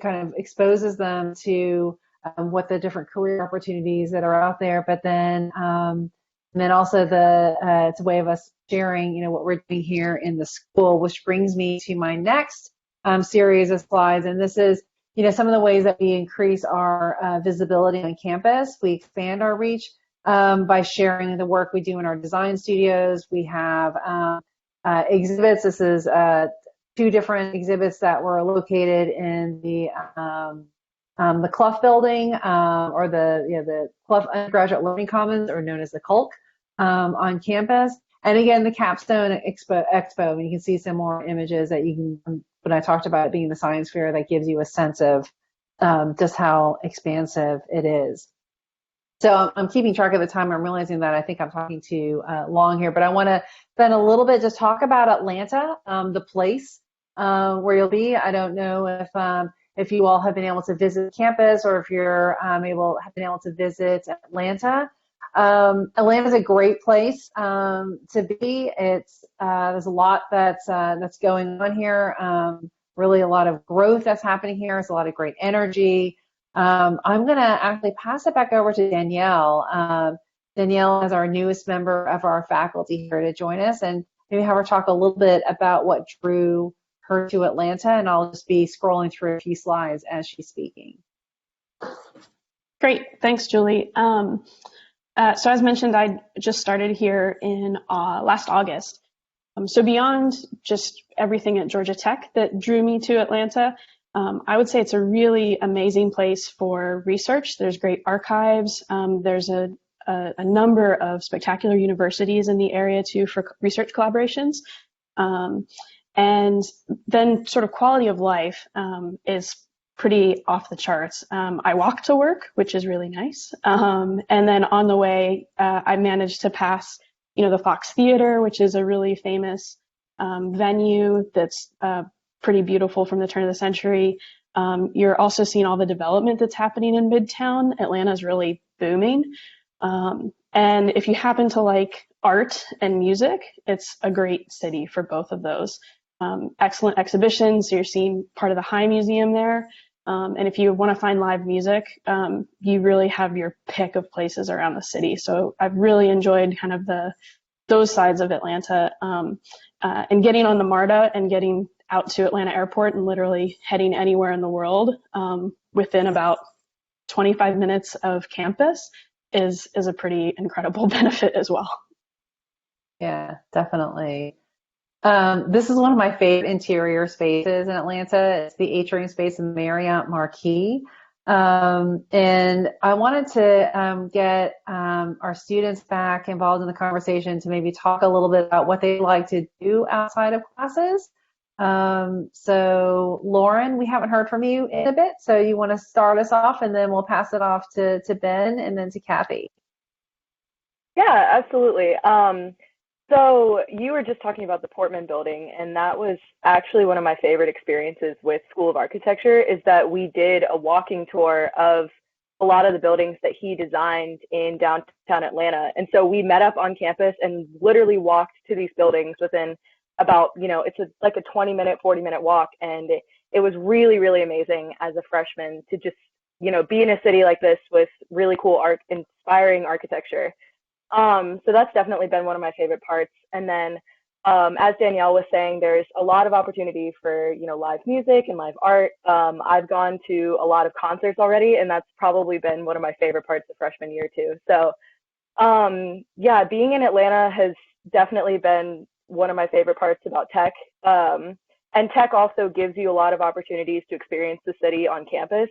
kind of exposes them to what the different career opportunities that are out there, but then also it's a way of us sharing, what we're doing here in the school, which brings me to my next series of slides. And this is, some of the ways that we increase our visibility on campus. We expand our reach by sharing the work we do in our design studios. We have exhibits. This is 2 different exhibits that were located in the Clough building, or the Clough Undergraduate Learning Commons, or known as the CULC, on campus. And again, the Capstone Expo, and you can see some more images that you can, when I talked about it being the science fair, that gives you a sense of just how expansive it is. So I'm keeping track of the time. I'm realizing that I think I'm talking too long here, but I want to spend a little bit just talk about Atlanta, the place where you'll be. I don't know if you all have been able to visit campus, or if you're have been able to visit Atlanta. Atlanta's a great place to be. It's there's a lot that's going on here. Really, a lot of growth that's happening here. There's a lot of great energy. I'm going to actually pass it back over to Danielle. Danielle is our newest member of our faculty here to join us, and maybe have her talk a little bit about what drew her to Atlanta, and I'll just be scrolling through a few slides as she's speaking. Great, thanks, Julie. So as mentioned, I just started here in last August. So beyond just everything at Georgia Tech that drew me to Atlanta, I would say it's a really amazing place for research. There's great archives. There's a number of spectacular universities in the area too for research collaborations. And then sort of quality of life is pretty off the charts. I walk to work, which is really nice. And then on the way, I managed to pass, the Fox Theater, which is a really famous venue that's pretty beautiful from the turn of the century. You're also seeing all the development that's happening in Midtown. Atlanta's really booming. And if you happen to like art and music, it's a great city for both of those. Excellent exhibitions. You're seeing part of the High Museum there. And if you want to find live music, you really have your pick of places around the city. So I've really enjoyed kind of those sides of Atlanta, and getting on the MARTA and getting out to Atlanta Airport and literally heading anywhere in the world within about 25 minutes of campus is a pretty incredible benefit as well. Yeah, definitely. This is one of my favorite interior spaces in Atlanta. It's the Atrium space in Marriott Marquis. And I wanted to get our students back involved in the conversation to maybe talk a little bit about what they like to do outside of classes. So Lauren, we haven't heard from you in a bit, so you want to start us off, and then we'll pass it off to Ben and then to Kathy. Yeah, absolutely. So you were just talking about the Portman building, and that was actually one of my favorite experiences with School of Architecture, is that we did a walking tour of a lot of the buildings that he designed in downtown Atlanta. And so we met up on campus and literally walked to these buildings within about, it's like a 20-minute, 40-minute walk. And it was really, really amazing as a freshman to just, be in a city like this with really cool art, inspiring architecture. So that's definitely been one of my favorite parts. And then, as Danielle was saying, there's a lot of opportunity for, live music and live art. I've gone to a lot of concerts already, and that's probably been one of my favorite parts of freshman year too. So, yeah, being in Atlanta has definitely been one of my favorite parts about tech. And tech also gives you a lot of opportunities to experience the city on campus.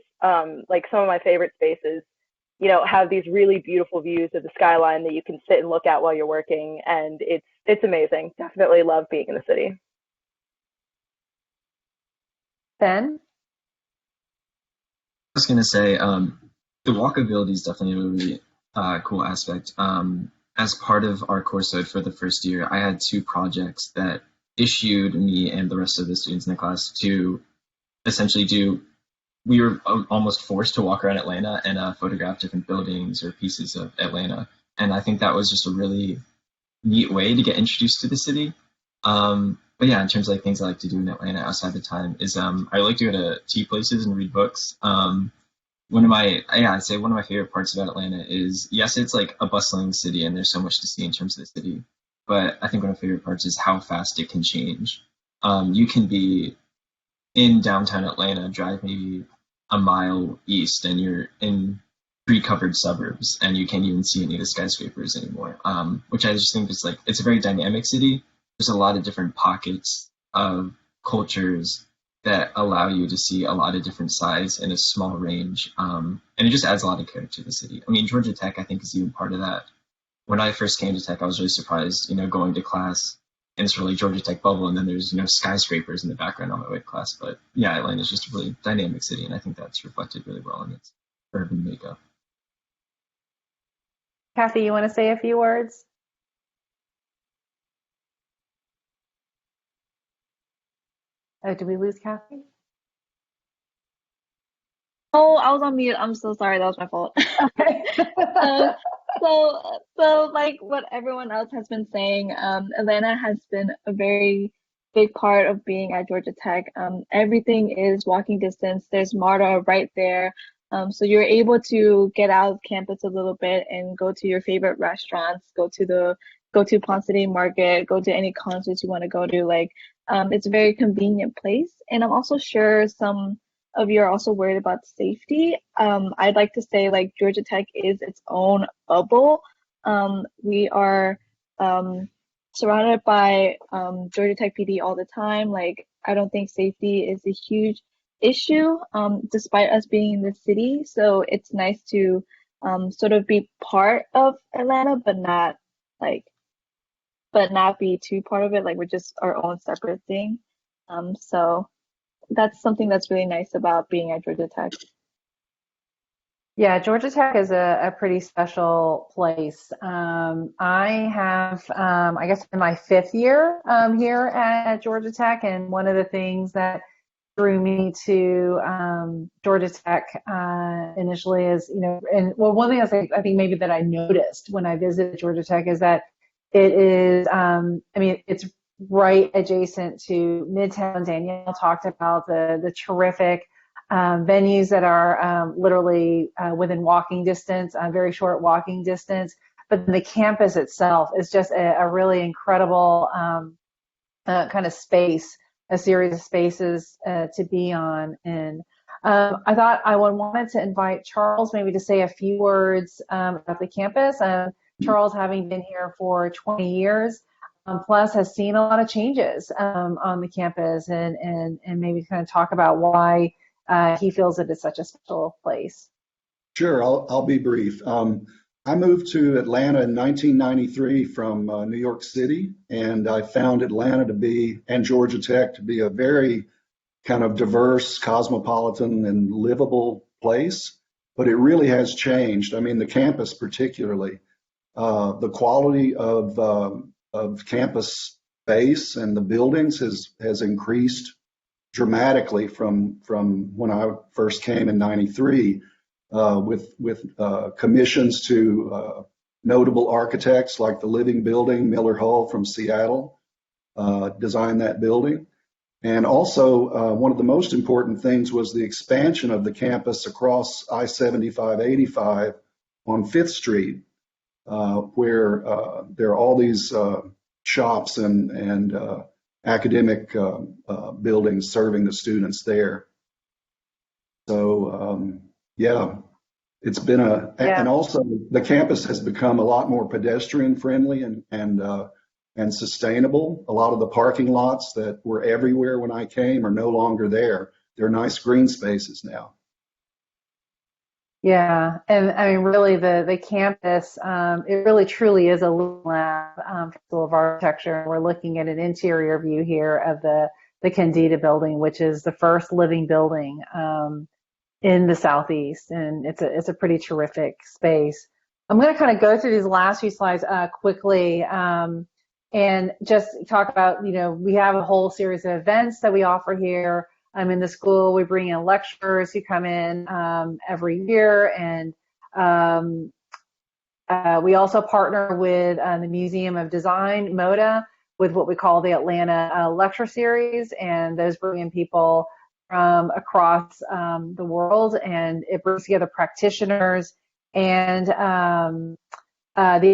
Like some of my favorite spaces, have these really beautiful views of the skyline that you can sit and look at while you're working. And it's amazing. Definitely love being in the city. Ben? I was going to say, the walkability is definitely a really cool aspect. As part of our course load for the first year, I had 2 projects that issued me and the rest of the students in the class to essentially we were almost forced to walk around Atlanta and photograph different buildings or pieces of Atlanta. And I think that was just a really neat way to get introduced to the city. But yeah, in terms of things I like to do in Atlanta outside the time is I like to go to tea places and read books. I'd say one of my favorite parts about Atlanta is, yes, it's like a bustling city and there's so much to see in terms of the city. But I think one of my favorite parts is how fast it can change. You can be in downtown Atlanta, drive maybe a mile east, and you're in tree-covered suburbs, and you can't even see any of the skyscrapers anymore. Which I just think is it's a very dynamic city. There's a lot of different pockets of cultures that allow you to see a lot of different sides in a small range, and it just adds a lot of character to the city. I mean, Georgia Tech, I think, is even part of that. When I first came to Tech, I was really surprised, going to class in this really Georgia Tech bubble, and then there's, skyscrapers in the background on my way to class. But yeah, Atlanta is just a really dynamic city, and I think that's reflected really well in its urban makeup. Kathy, you want to say a few words? Oh, did we lose Kathy? Oh, I was on mute. I'm so sorry. That was my fault. Okay. So like what everyone else has been saying, Atlanta has been a very big part of being at Georgia Tech. Everything is walking distance. There's MARTA right there. So you're able to get out of campus a little bit and go to your favorite restaurants, go to Ponce City Market, go to any concerts you want to go to. It's a very convenient place. And I'm also sure some of you are also worried about safety. I'd like to say Georgia Tech is its own bubble. We are surrounded by Georgia Tech PD all the time. I don't think safety is a huge issue, despite us being in the city. So it's nice to sort of be part of Atlanta, but not be too part of it. We're just our own separate thing. So that's something that's really nice about being at Georgia Tech. Yeah, Georgia Tech is a pretty special place. I have, I guess, in my 5th year here at Georgia Tech, and one of the things that drew me to Georgia Tech initially is, one thing I think maybe that I noticed when I visited Georgia Tech is that It is, it's right adjacent to Midtown. Danielle talked about the terrific venues that are literally within walking distance, very short walking distance. But the campus itself is just a really incredible kind of space, a series of spaces to be on. And I thought I wanted to invite Charles maybe to say a few words about the campus. Charles, having been here for 20 years, plus has seen a lot of changes on the campus, and maybe kind of talk about why he feels that it's such a special place. Sure, I'll be brief. I moved to Atlanta in 1993 from New York City, and I found Atlanta and Georgia Tech to be a very kind of diverse, cosmopolitan, and livable place. But it really has changed. I mean, the campus particularly, the quality of campus space and the buildings has increased dramatically from when I first came in '93, with commissions to notable architects like the Living Building. Miller Hull from Seattle designed that building. And also, one of the most important things was the expansion of the campus across I-75/85 on 5th Street, where there are all these shops and academic buildings serving the students there. So, yeah, it's been and also the campus has become a lot more pedestrian friendly and sustainable. A lot of the parking lots that were everywhere when I came are no longer there. They're nice green spaces now. Yeah, and I mean, really, the campus, it really truly is a living lab, School of Architecture. We're looking at an interior view here of the Candida building, which is the first living building in the Southeast, and it's a pretty terrific space. I'm going to kind of go through these last few slides quickly, and just talk about, we have a whole series of events that we offer here. In the school, we bring in lecturers who come in every year, and we also partner with the Museum of Design, MODA, with what we call the Atlanta Lecture Series, and those bring in people from across the world, and it brings together practitioners and the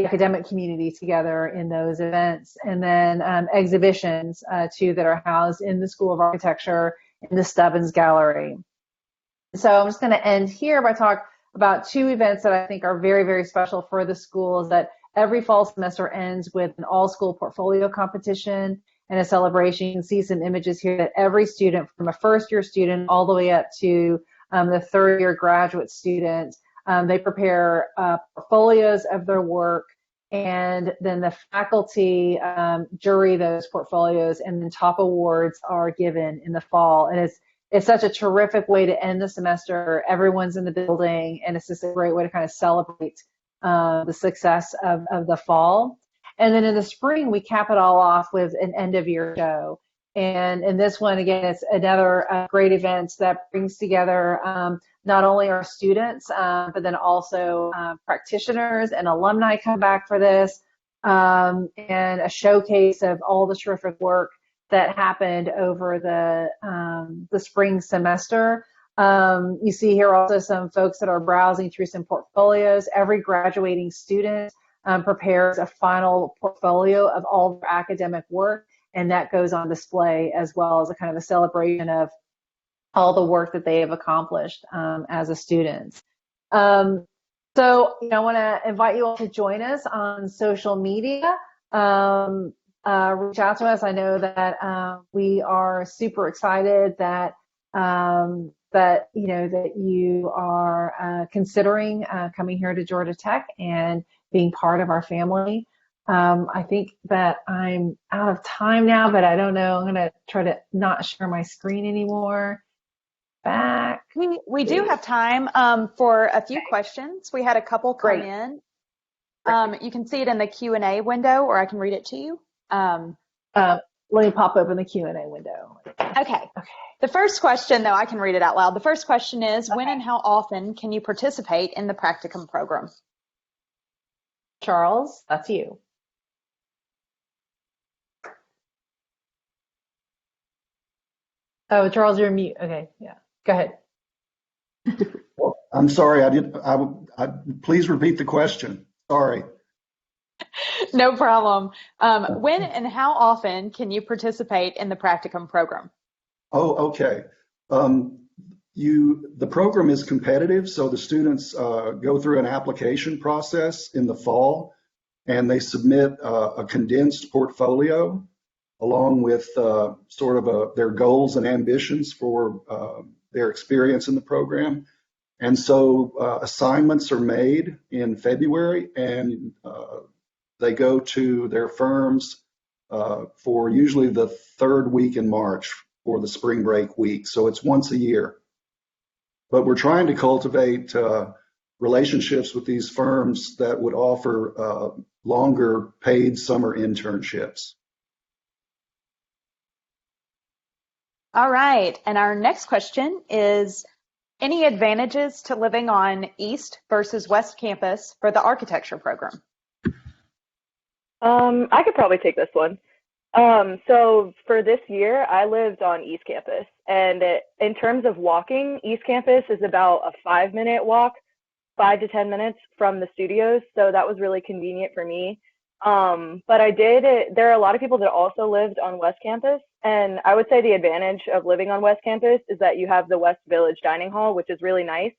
academic community together in those events. And then exhibitions, too, that are housed in the School of Architecture in the Stubbins Gallery. So I'm just going to end here by talking about two events that I think are very, very special for the schools. That every fall semester ends with an all-school portfolio competition and a celebration. You can see some images here that every student, from a first-year student all the way up to the third-year graduate student, they prepare portfolios of their work, and then the faculty jury those portfolios, and then top awards are given in the fall. And it's such a terrific way to end the semester. Everyone's in the building, and it's just a great way to kind of celebrate the success of the fall. And then in the spring, we cap it all off with an end-of-year show. And in this one, again, it's another great event that brings together not only our students, but then also practitioners and alumni come back for this, and a showcase of all the terrific work that happened over the spring semester. You see here also some folks that are browsing through some portfolios. Every graduating student prepares a final portfolio of all their academic work, and that goes on display as well as a kind of a celebration of all the work that they have accomplished as a student. So, I want to invite you all to join us on social media. Reach out to us. I know that we are super excited that that you are considering coming here to Georgia Tech and being part of our family. I think that I'm out of time now, but I don't know. I'm going to try to not share my screen anymore. Back. We do have time for a few questions. We had a couple come in. You can see it in the Q&A window, or I can read it to you. Let me pop open the Q&A window. Okay. The first question, though, I can read it out loud. The first question is, when and how often can you participate in the Practicum program? Charles, that's you. Oh, Charles, you're mute. Okay, yeah. Go ahead. Well, I'm sorry, please repeat the question. Sorry. No problem. When and how often can you participate in the Practicum program? Oh, okay. The program is competitive, so the students go through an application process in the fall, and they submit a condensed portfolio along with their goals and ambitions for their experience in the program. And so assignments are made in February, and they go to their firms for usually the third week in March for the spring break week. So it's once a year. But we're trying to cultivate relationships with these firms that would offer longer paid summer internships. All right. And our next question is, any advantages to living on East versus West Campus for the architecture program? I could probably take this one. So for this year, I lived on East Campus, and in terms of walking, East Campus is about a 5-minute walk, 5 to 10 minutes from the studios. So that was really convenient for me. But there are a lot of people that also lived on West Campus, and I would say the advantage of living on West Campus is that you have the West Village Dining Hall, which is really nice.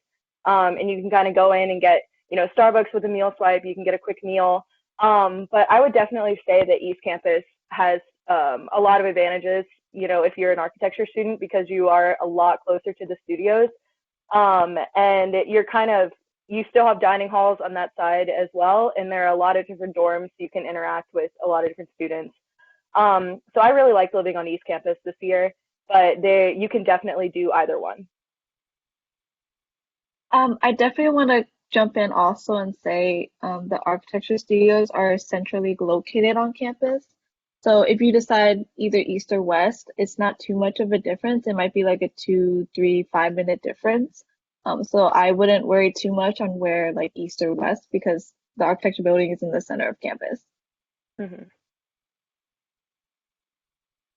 And you can kind of go in and get, Starbucks with a meal swipe, you can get a quick meal. But I would definitely say that East Campus has a lot of advantages, if you're an architecture student, because you are a lot closer to the studios. And you still have dining halls on that side as well. And there are a lot of different dorms. You can interact with a lot of different students. So I really like living on East Campus this year, but you can definitely do either one. I definitely want to jump in also and say the architecture studios are centrally located on campus. So if you decide either east or west, it's not too much of a difference. It might be like a 2, 3, 5-minute difference. So I wouldn't worry too much on where like east or west, because the architecture building is in the center of campus. Mm-hmm.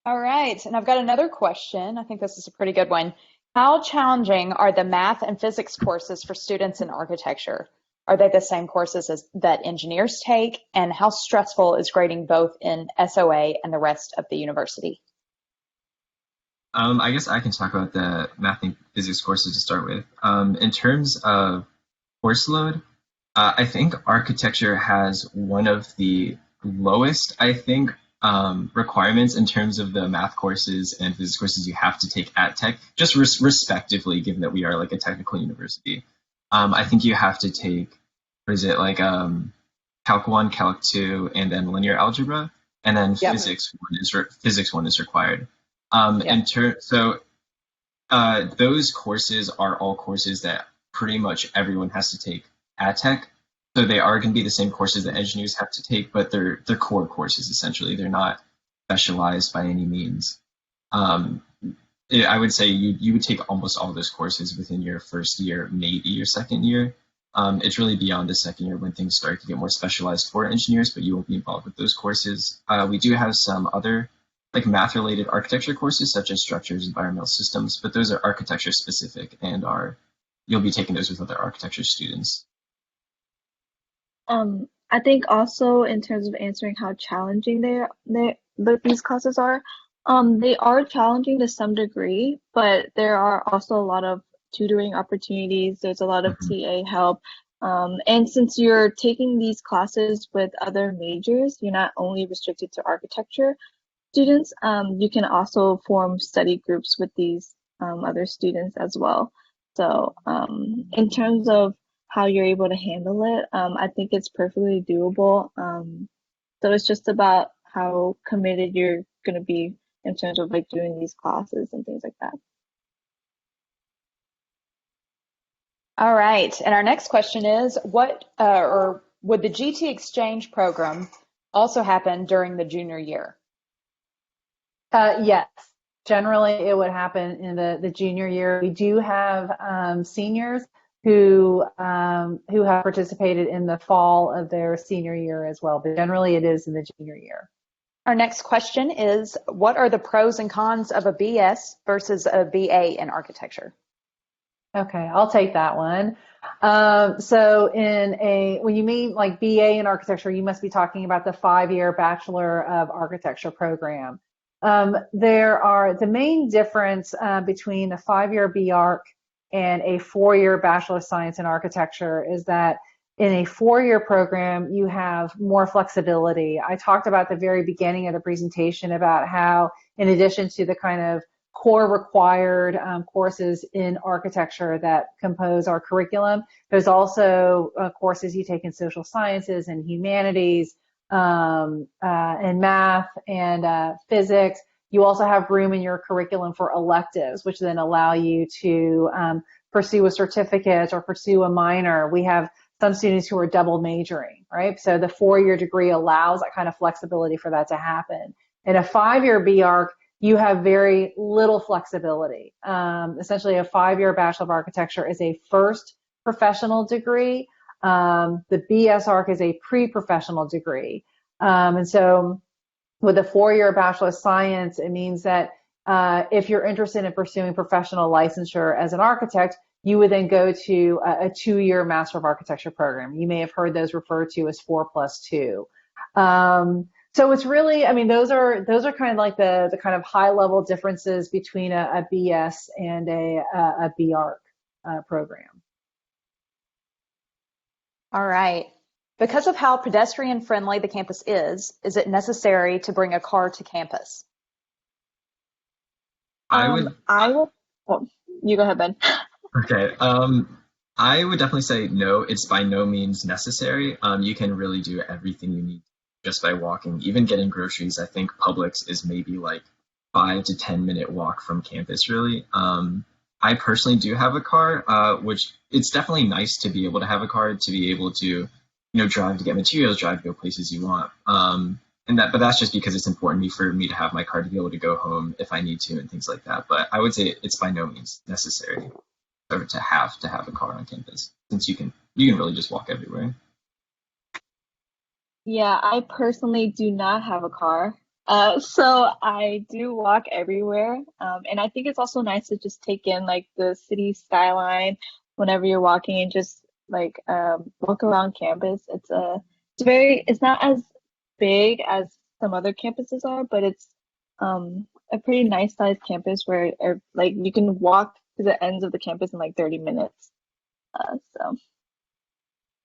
All right. And I've got another question. I think this is a pretty good one. How challenging are the math and physics courses for students in architecture? Are they the same courses that engineers take? And how stressful is grading both in SOA and the rest of the university? I guess I can talk about the math and physics courses to start with. In terms of course load, I think architecture has one of the lowest, requirements in terms of the math courses and physics courses you have to take at Tech, just respectively, given that we are like a technical university. I think you have to take, Calc 1, Calc 2, and then linear algebra, and then Yep. physics 1 is required. Yep. Those courses are all courses that pretty much everyone has to take at Tech. So they are going to be the same courses that engineers have to take, but they're core courses essentially. They're not specialized by any means. I would say you would take almost all those courses within your first year, maybe your second year. It's really beyond the second year when things start to get more specialized for engineers, but you won't be involved with those courses. We do have some other math-related architecture courses such as structures, environmental systems, but those are architecture specific and you'll be taking those with other architecture students. I think also in terms of answering how challenging these classes are, they are challenging to some degree, but there are also a lot of tutoring opportunities. There's a lot of TA help. And since you're taking these classes with other majors, you're not only restricted to architecture students, you can also form study groups with these other students as well. So in terms of how you're able to handle it, I think it's perfectly doable. So it's just about how committed you're going to be in terms of doing these classes and things like that. All right. And our next question is, would the GT Exchange program also happen during the junior year? Yes, generally it would happen in the junior year. We do have seniors who have participated in the fall of their senior year as well, but generally it is in the junior year. Our next question is, what are the pros and cons of a BS versus a BA in architecture? Okay, I'll take that one. So when you mean like BA in architecture, you must be talking about the 5-year Bachelor of Architecture program. The main difference between a 5-year BArch and a 4-year Bachelor of Science in Architecture is that in a 4-year program, you have more flexibility. I talked about at the very beginning of the presentation about how, in addition to the kind of core required courses in architecture that compose our curriculum, there's also courses you take in social sciences and humanities, and math and physics. You also have room in your curriculum for electives, which then allow you to pursue a certificate or pursue a minor. We have some students who are double majoring, right? So the 4-year degree allows that kind of flexibility for that to happen. In a 5-year BArch, you have very little flexibility. Essentially, a 5-year Bachelor of Architecture is a first professional degree. The BS Arch is a pre-professional degree. And so with a 4-year Bachelor of Science, it means that if you're interested in pursuing professional licensure as an architect, you would then go to a 2-year Master of Architecture program. You may have heard those referred to as 4+2. So it's really, I mean, those are kind of like the kind of high level differences between a BS and a BArch program. All right. Because of how pedestrian friendly the campus is it necessary to bring a car to campus? I will. Oh, you go ahead, Ben. Okay. I would definitely say no, it's by no means necessary. You can really do everything you need just by walking. Even getting groceries, I think Publix is maybe like 5 to 10 minute walk from campus, really. I personally do have a car, which it's definitely nice to be able to have a car, to be able to, drive to get materials, drive to go places you want. But that's just because it's important for me to have my car to be able to go home if I need to and things like that. But I would say it's by no means necessary to have a car on campus, since you can really just walk everywhere. Yeah, I personally do not have a car. So I do walk everywhere. And I think it's also nice to just take in like the city skyline whenever you're walking and just like walk around campus. It's not as big as some other campuses are, but it's a pretty nice sized campus where like you can walk to the ends of the campus in like 30 minutes. So.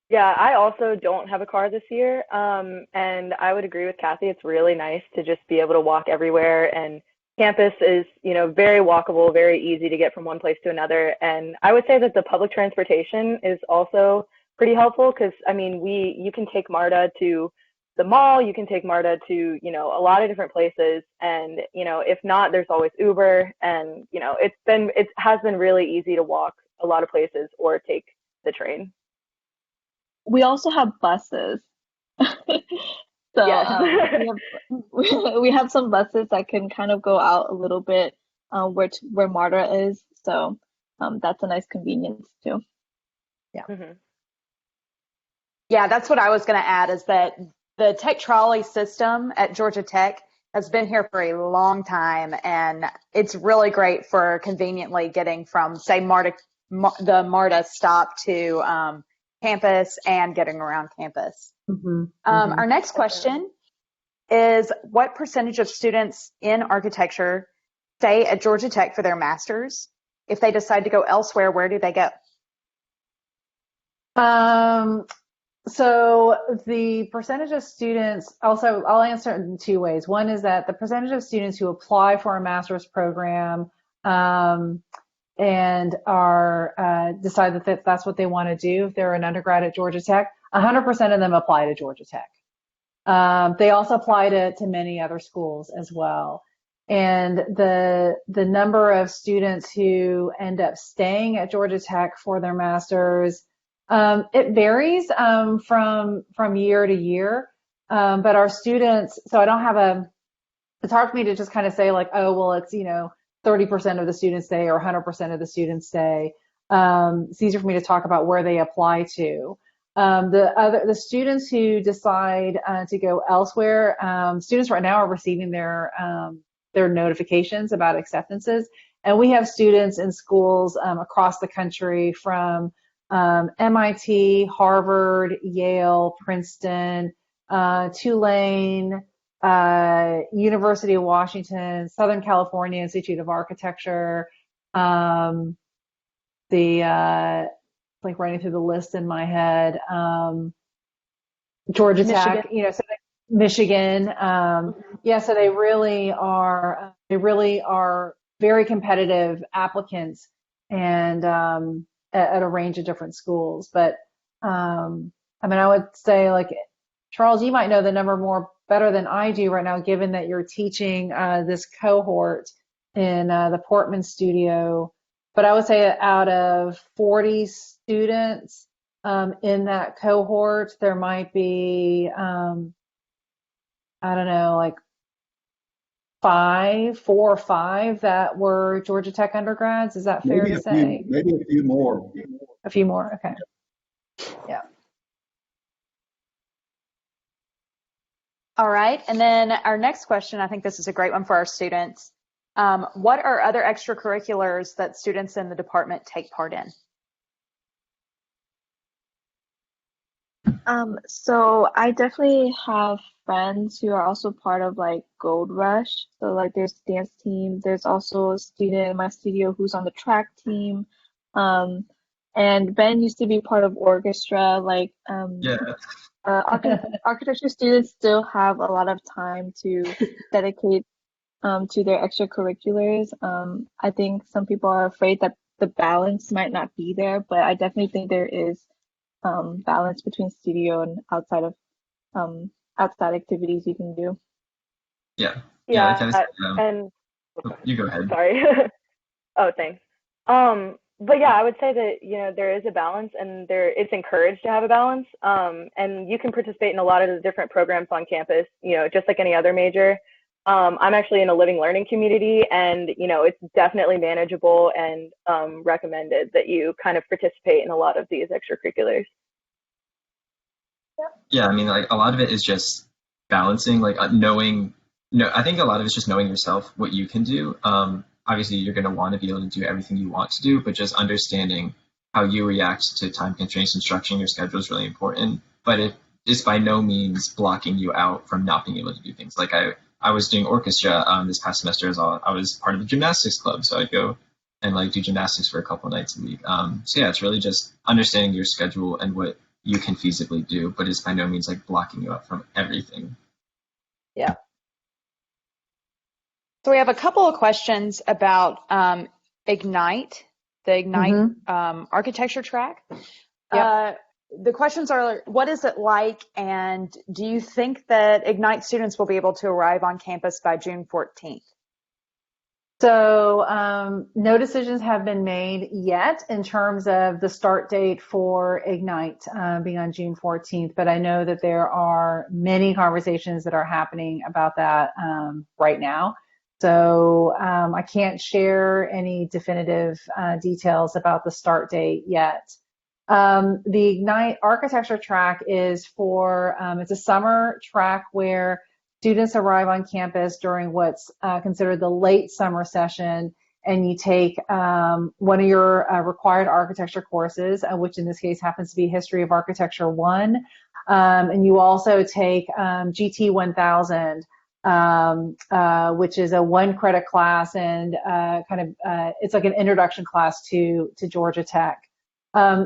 Yeah, I also don't have a car this year, and I would agree with Kathy. It's really nice to just be able to walk everywhere, and campus is, very walkable, very easy to get from one place to another. And I would say that the public transportation is also pretty helpful because, you can take MARTA to the mall, you can take MARTA to, a lot of different places, and, if not, there's always Uber, and, it has been really easy to walk a lot of places or take the train. We also have buses. So yes. we have some buses that can kind of go out a little bit where MARTA is. So that's a nice convenience too. Yeah. Mm-hmm. Yeah, that's what I was going to add, is that the tech trolley system at Georgia Tech has been here for a long time, and it's really great for conveniently getting from, say, the MARTA stop to campus and getting around campus. Mm-hmm. Our next question is, what percentage of students in architecture stay at Georgia Tech for their master's? If they decide to go elsewhere, where do they go? So the percentage of students, also I'll answer it in 2 ways. One is that the percentage of students who apply for a master's program and are decide that that's what they want to do if they're an undergrad at Georgia Tech, 100% of them apply to Georgia Tech. They also apply to many other schools as well. And the number of students who end up staying at Georgia Tech for their master's, it varies from year to year. But our students, so I don't have it's hard for me to just kind of say like, oh, well, it's, 30% of the students stay or 100% of the students stay. It's easier for me to talk about where they apply to. The students who decide to go elsewhere, students right now are receiving their notifications about acceptances, and we have students in schools across the country from MIT, Harvard, Yale, Princeton, Tulane, University of Washington, Southern California Institute of Architecture, like running through the list in my head, Georgia Tech, so Michigan. So they really are very competitive applicants, and at a range of different schools. But I would say, like, Charles, you might know the number more better than I do right now, given that you're teaching this cohort in the Portman studio. But I would say out of 40 students in that cohort, there might be, like 4 or 5 that were Georgia Tech undergrads. Is that fair to say? Maybe a few more. A few more, okay. Yeah. All right, and then our next question, I think this is a great one for our students. What are other extracurriculars that students in the department take part in? So I definitely have friends who are also part of like Gold Rush. So like there's dance team. There's also a student in my studio who's on the track team. And Ben used to be part of orchestra. Like architecture students still have a lot of time to dedicate to their extracurriculars. I think some people are afraid that the balance might not be there, but I definitely think there is balance between studio and outside activities you can do. Yeah. And you go ahead. Sorry. Oh, thanks. But yeah, I would say that, there is a balance, and it's encouraged to have a balance. And you can participate in a lot of the different programs on campus, just like any other major. I'm actually in a living learning community, and, it's definitely manageable and recommended that you kind of participate in a lot of these extracurriculars. Yeah, like a lot of it is just balancing, like knowing, I think a lot of it's just knowing yourself, what you can do. Obviously, you're going to want to be able to do everything you want to do, but just understanding how you react to time constraints and structuring your schedule is really important. But it's by no means blocking you out from not being able to do things. Like I was doing orchestra this past semester as well. I was part of the gymnastics club, so I'd go and like do gymnastics for a couple of nights a week. So yeah, it's really just understanding your schedule and what you can feasibly do, but it's by no means like blocking you out from everything. Yeah. So we have a couple of questions about Ignite, the Ignite architecture track. Yep. The questions are, what is it like, and do you think that Ignite students will be able to arrive on campus by June 14th? So no decisions have been made yet in terms of the start date for Ignite being on June 14th, but I know that there are many conversations that are happening about that right now. So I can't share any definitive details about the start date yet. The Ignite architecture track is it's a summer track where students arrive on campus during what's considered the late summer session, and you take one of your required architecture courses, which in this case happens to be History of Architecture 1, and you also take GT 1000, which is a 1-credit class, and it's like an introduction class to Georgia Tech.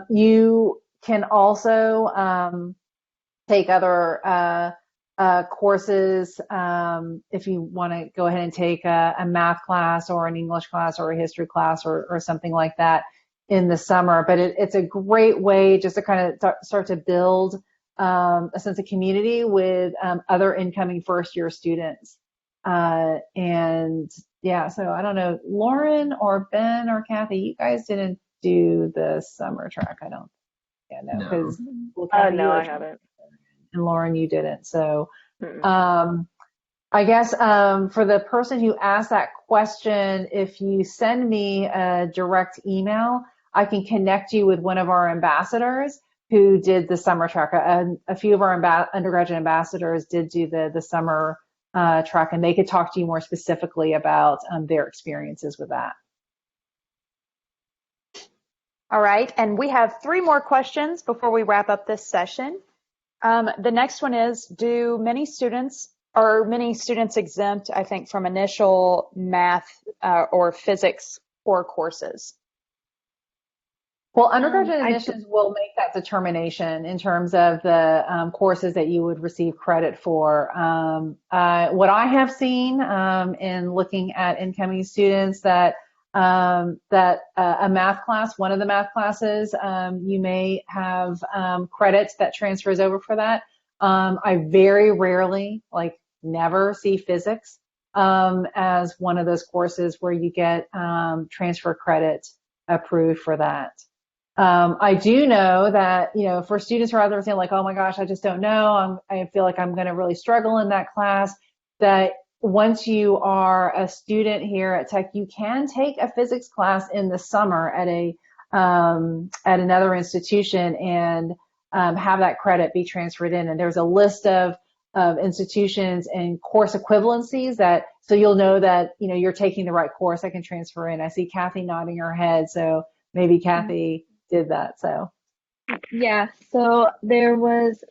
You can also take other courses if you want to go ahead and take a math class or an English class or a history class or something like that in the summer. But it's a great way just to kind of start to build a sense of community with other incoming first-year students. And yeah, so I don't know, Lauren or Ben or Kathy, you guys didn't do the summer track, I don't. Yeah, no, because no, I haven't. And Lauren, you didn't. So I guess for the person who asked that question, if you send me a direct email, I can connect you with one of our ambassadors who did the summer track. A few of our undergraduate ambassadors did do the summer track, and they could talk to you more specifically about their experiences with that. All right, and we have 3 more questions before we wrap up this session. The next one is, are many students exempt, I think, from initial math or physics core courses? Well, undergraduate admissions will make that determination in terms of the courses that you would receive credit for. What I have seen in looking at incoming students that a math class, one of the math classes, you may have credits that transfers over for that. I very rarely, like never, see physics as one of those courses where you get transfer credit approved for that. I do know that, for students who are out there saying like, oh my gosh, I just don't know, I feel like I'm going to really struggle in that class, that once you are a student here at Tech, you can take a physics class in the summer at another institution and have that credit be transferred in. And there's a list of institutions and course equivalencies so you'll know that, you're taking the right course that can transfer in. I see Kathy nodding her head, so maybe Kathy did that. So yeah, so there was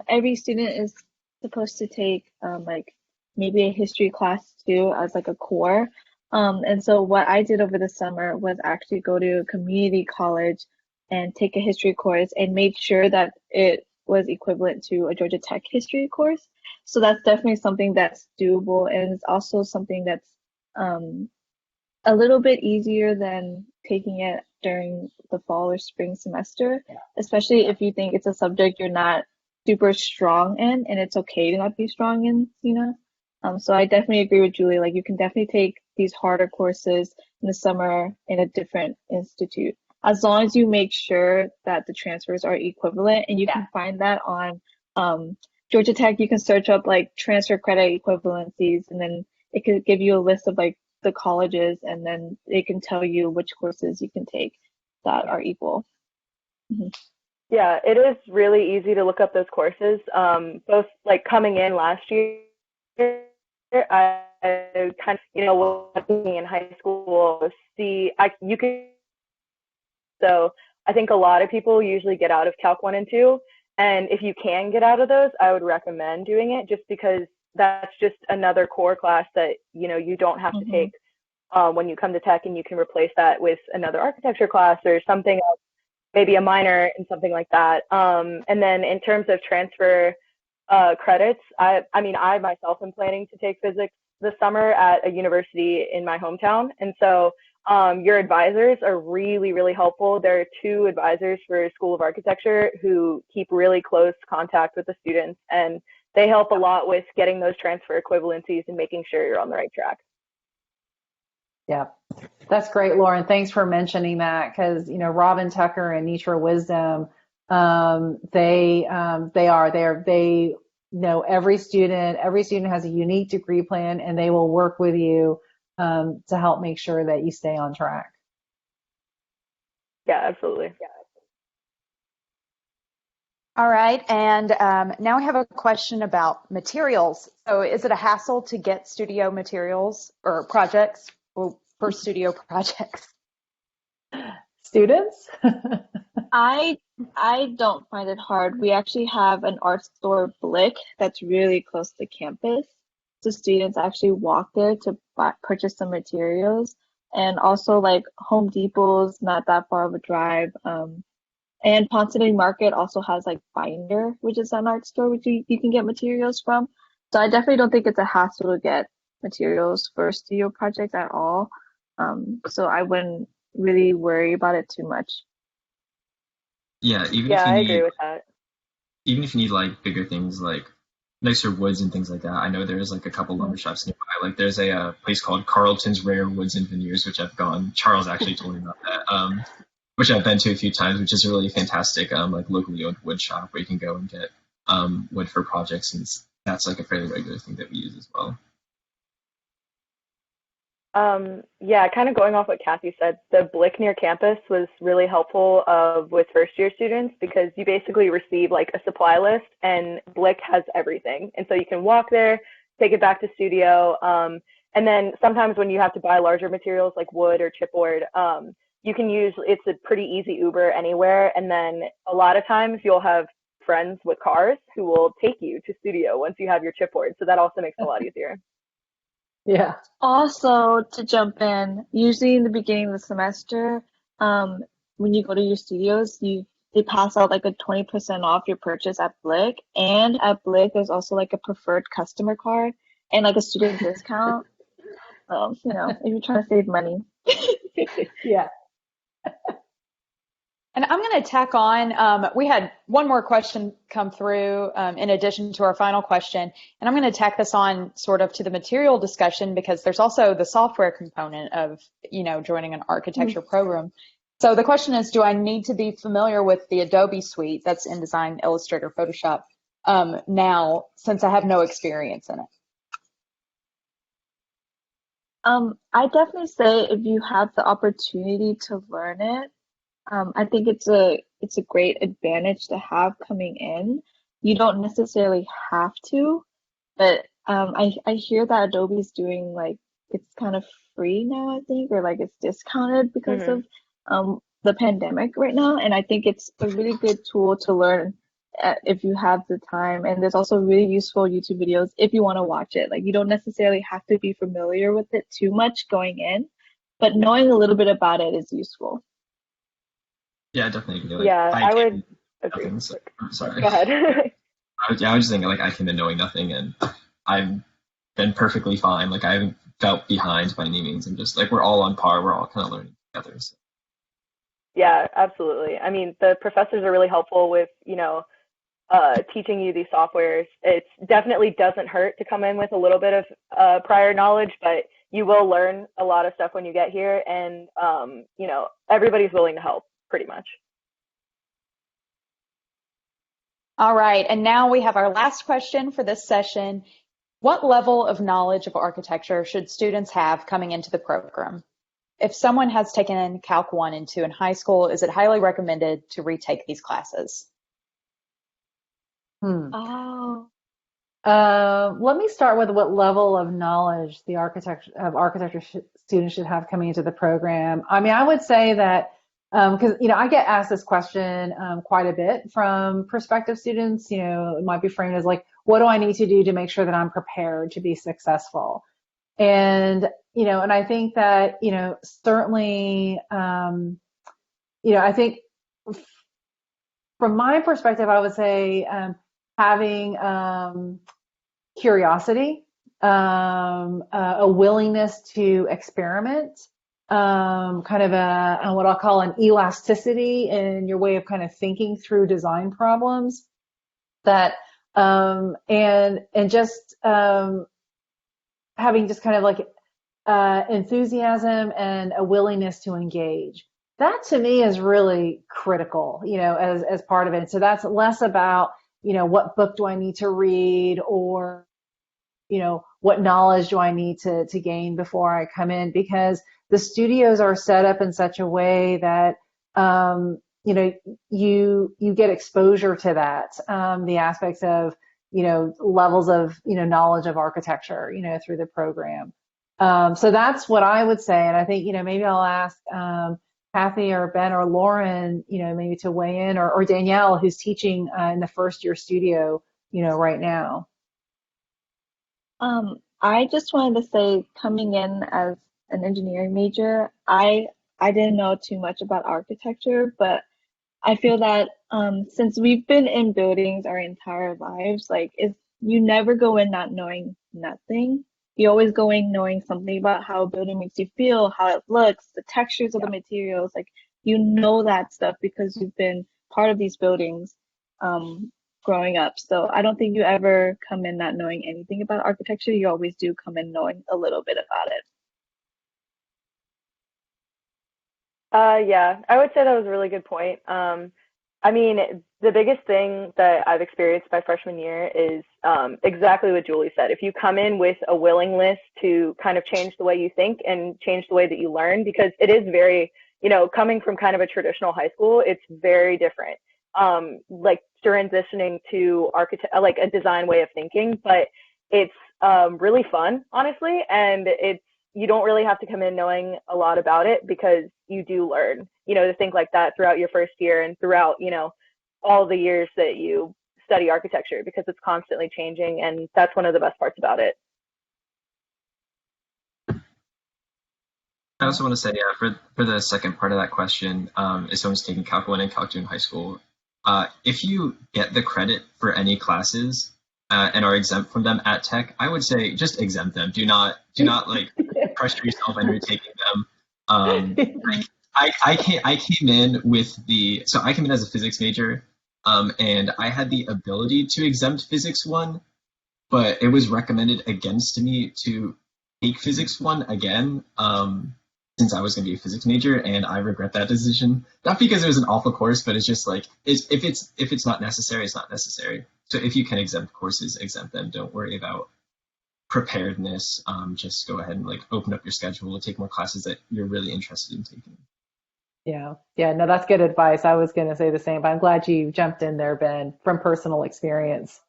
every student is supposed to take like maybe a history class too as like a core. And so what I did over the summer was actually go to a community college and take a history course and made sure that it was equivalent to a Georgia Tech history course. So that's definitely something that's doable, and it's also something that's a little bit easier than taking it during the fall or spring semester, especially if you think it's a subject you're not super strong in, and it's okay to not be strong in, So I definitely agree with Julie. Like, you can definitely take these harder courses in the summer in a different institute, as long as you make sure that the transfers are equivalent. And you can find that on Georgia Tech. You can search up like transfer credit equivalencies, and then it could give you a list of like the colleges, and then it can tell you which courses you can take that are equal. Mm-hmm. Yeah, it is really easy to look up those courses. Both like coming in last year, I kind of, working in high school, so I think a lot of people usually get out of Calc 1 and 2. And if you can get out of those, I would recommend doing it, just because that's just another core class that, you don't have to take when you come to Tech, and you can replace that with another architecture class or something else, maybe a minor and something like that. And then in terms of transfer credits, I myself am planning to take physics this summer at a university in my hometown. And so your advisors are really, really helpful. There are 2 advisors for School of Architecture who keep really close contact with the students, and they help a lot with getting those transfer equivalencies and making sure you're on the right track. Yeah, that's great, Lauren. Thanks for mentioning that, because Robin Tucker and Nitra Wisdom, they know every student. Every student has a unique degree plan, and they will work with you to help make sure that you stay on track. Yeah, absolutely. All right, and now we have a question about materials. So is it a hassle to get studio materials or projects for studio projects? Students? I don't find it hard. We actually have an art store, Blick, that's really close to campus. So students actually walk there to purchase some materials. And also like Home Depot's not that far of a drive. And Ponce City Market also has like Binder, which is an art store which you can get materials from. So I definitely don't think it's a hassle to get materials for studio projects at all. So I wouldn't really worry about it too much. Yeah, I agree with that. Even if you need like bigger things like nicer woods and things like that, I know there's like a couple lumber shops nearby. Like there's a place called Carlton's Rare Woods and Veneers, which I've gone. Charles actually told me about that. Which I've been to a few times, which is a really fantastic like locally owned wood shop where you can go and get wood for projects, and that's like a fairly regular thing that we use as well. Yeah, kind of going off what Kathy said, the Blick near campus was really helpful with first year students because you basically receive like a supply list and Blick has everything. And so you can walk there, take it back to studio. And then sometimes when you have to buy larger materials like wood or chipboard, you can use, it's a pretty easy Uber anywhere. And then a lot of times you'll have friends with cars who will take you to studio once you have your chipboard. So that also makes it a lot easier. Yeah. Also, to jump in, usually in the beginning of the semester, when you go to your studios, they pass out like a 20% off your purchase at Blick. And at Blick, there's also like a preferred customer card and like a student discount. If you're trying to save money. Yeah. And I'm going to tack on, we had one more question come through in addition to our final question, and I'm going to tack this on sort of to the material discussion because there's also the software component of, joining an architecture program. So the question is, do I need to be familiar with the Adobe suite that's InDesign, Illustrator, Photoshop now since I have no experience in it? I definitely say if you have the opportunity to learn it, I think it's a great advantage to have coming in. You don't necessarily have to, but I hear that Adobe's doing like it's kind of free now, I think, or like it's discounted because of the pandemic right now. And I think it's a really good tool to learn if you have the time. And there's also really useful YouTube videos if you want to watch it. Like you don't necessarily have to be familiar with it too much going in, but knowing a little bit about it is useful. Yeah, definitely. Like, Yeah, I would agree. I'm sorry. Go ahead. I was just thinking, like, I came in knowing nothing, and I've been perfectly fine. Like, I haven't felt behind by any means. I'm just, like, we're all on par. We're all kind of learning together. So. Yeah, absolutely. I mean, the professors are really helpful with, teaching you these softwares. It definitely doesn't hurt to come in with a little bit of prior knowledge, but you will learn a lot of stuff when you get here. And, everybody's willing to help. Pretty much. All right, and now we have our last question for this session. What level of knowledge of architecture should students have coming into the program? If someone has taken Calc 1 and 2 in high school, is it highly recommended to retake these classes? Oh. Let me start with what level of knowledge the architecture students should have coming into the program. I mean, I would say that because I get asked this question quite a bit from prospective students. It might be framed as like, what do I need to do to make sure that I'm prepared to be successful? And and I think that certainly I think from my perspective, I would say having curiosity, a willingness to experiment. Kind of what I'll call an elasticity in your way of kind of thinking through design problems that, and just, having just kind of like, enthusiasm and a willingness to engage. That to me is really critical, as part of it. So that's less about, what book do I need to read or, what knowledge do I need to gain before I come in, because the studios are set up in such a way that, you get exposure to that, the aspects of, levels of, knowledge of architecture, through the program. So that's what I would say. And I think, maybe I'll ask, Kathy or Ben or Lauren, maybe to weigh in, or Danielle, who's teaching in the first year studio, right now. I just wanted to say, coming in as an engineering major, I didn't know too much about architecture, but I feel that since we've been in buildings our entire lives, like you never go in not knowing nothing. You always go in knowing something about how a building makes you feel, how it looks, the textures of the materials. Like that stuff because you've been part of these buildings growing up. So I don't think you ever come in not knowing anything about architecture. You always do come in knowing a little bit about it. Yeah, I would say that was a really good point. I mean, the biggest thing that I've experienced my freshman year is exactly what Julie said. If you come in with a willingness to kind of change the way you think and change the way that you learn, because it is very, coming from kind of a traditional high school, it's very different. Like transitioning to like a design way of thinking, but it's really fun, honestly, and you don't really have to come in knowing a lot about it because you do learn, to think like that throughout your first year and throughout, all the years that you study architecture, because it's constantly changing, and that's one of the best parts about it. I also want to say, yeah, for the second part of that question, if someone's taking Calc 1 and Calc 2 in high school, if you get the credit for any classes and are exempt from them at Tech, I would say just exempt them. Do not like pressure yourself into taking them. I came in as a physics major, and I had the ability to exempt Physics 1, but it was recommended against me to take Physics 1 again, since I was going to be a physics major, and I regret that decision. Not because it was an awful course, but it's just like, if it's not necessary, it's not necessary. So if you can exempt courses, exempt them. Don't worry about preparedness. Just go ahead and like open up your schedule and take more classes that you're really interested in taking. Yeah, no, that's good advice. I was going to say the same, but I'm glad you jumped in there, Ben, from personal experience.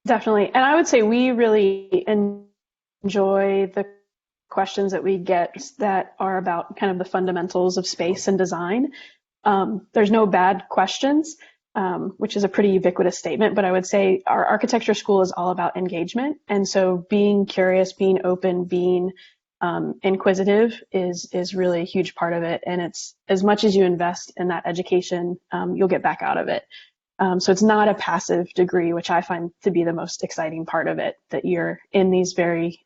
Definitely. And I would say we really enjoy the questions that we get that are about kind of the fundamentals of space and design. There's no bad questions, which is a pretty ubiquitous statement, but I would say our architecture school is all about engagement. And so being curious, being open, being inquisitive is really a huge part of it. And it's as much as you invest in that education, you'll get back out of it. So it's not a passive degree, which I find to be the most exciting part of it, that you're in these very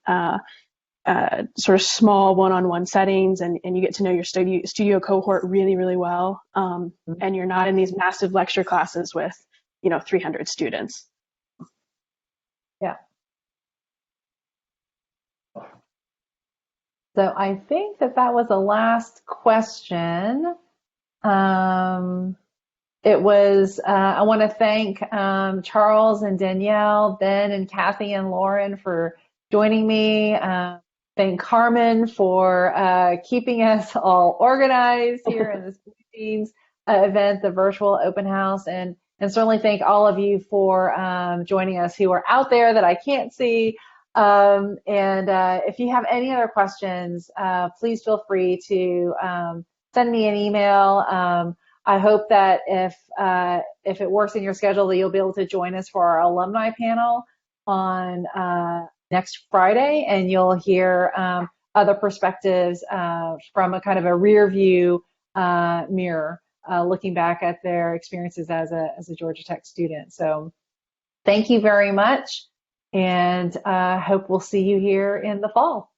sort of small one-on-one settings, and you get to know your studio cohort really, really well. And you're not in these massive lecture classes with, 300 students. Yeah. So I think that was the last question. It was, I want to thank Charles and Danielle, Ben and Kathy and Lauren for joining me. Thank Carmen for keeping us all organized here in this Philippines event, the virtual open house, and certainly thank all of you for joining us who are out there that I can't see. And if you have any other questions, please feel free to send me an email. I hope that if it works in your schedule, that you'll be able to join us for our alumni panel on next Friday, and you'll hear other perspectives from a kind of a rear view mirror, looking back at their experiences as a Georgia Tech student. So thank you very much, and hope we'll see you here in the fall.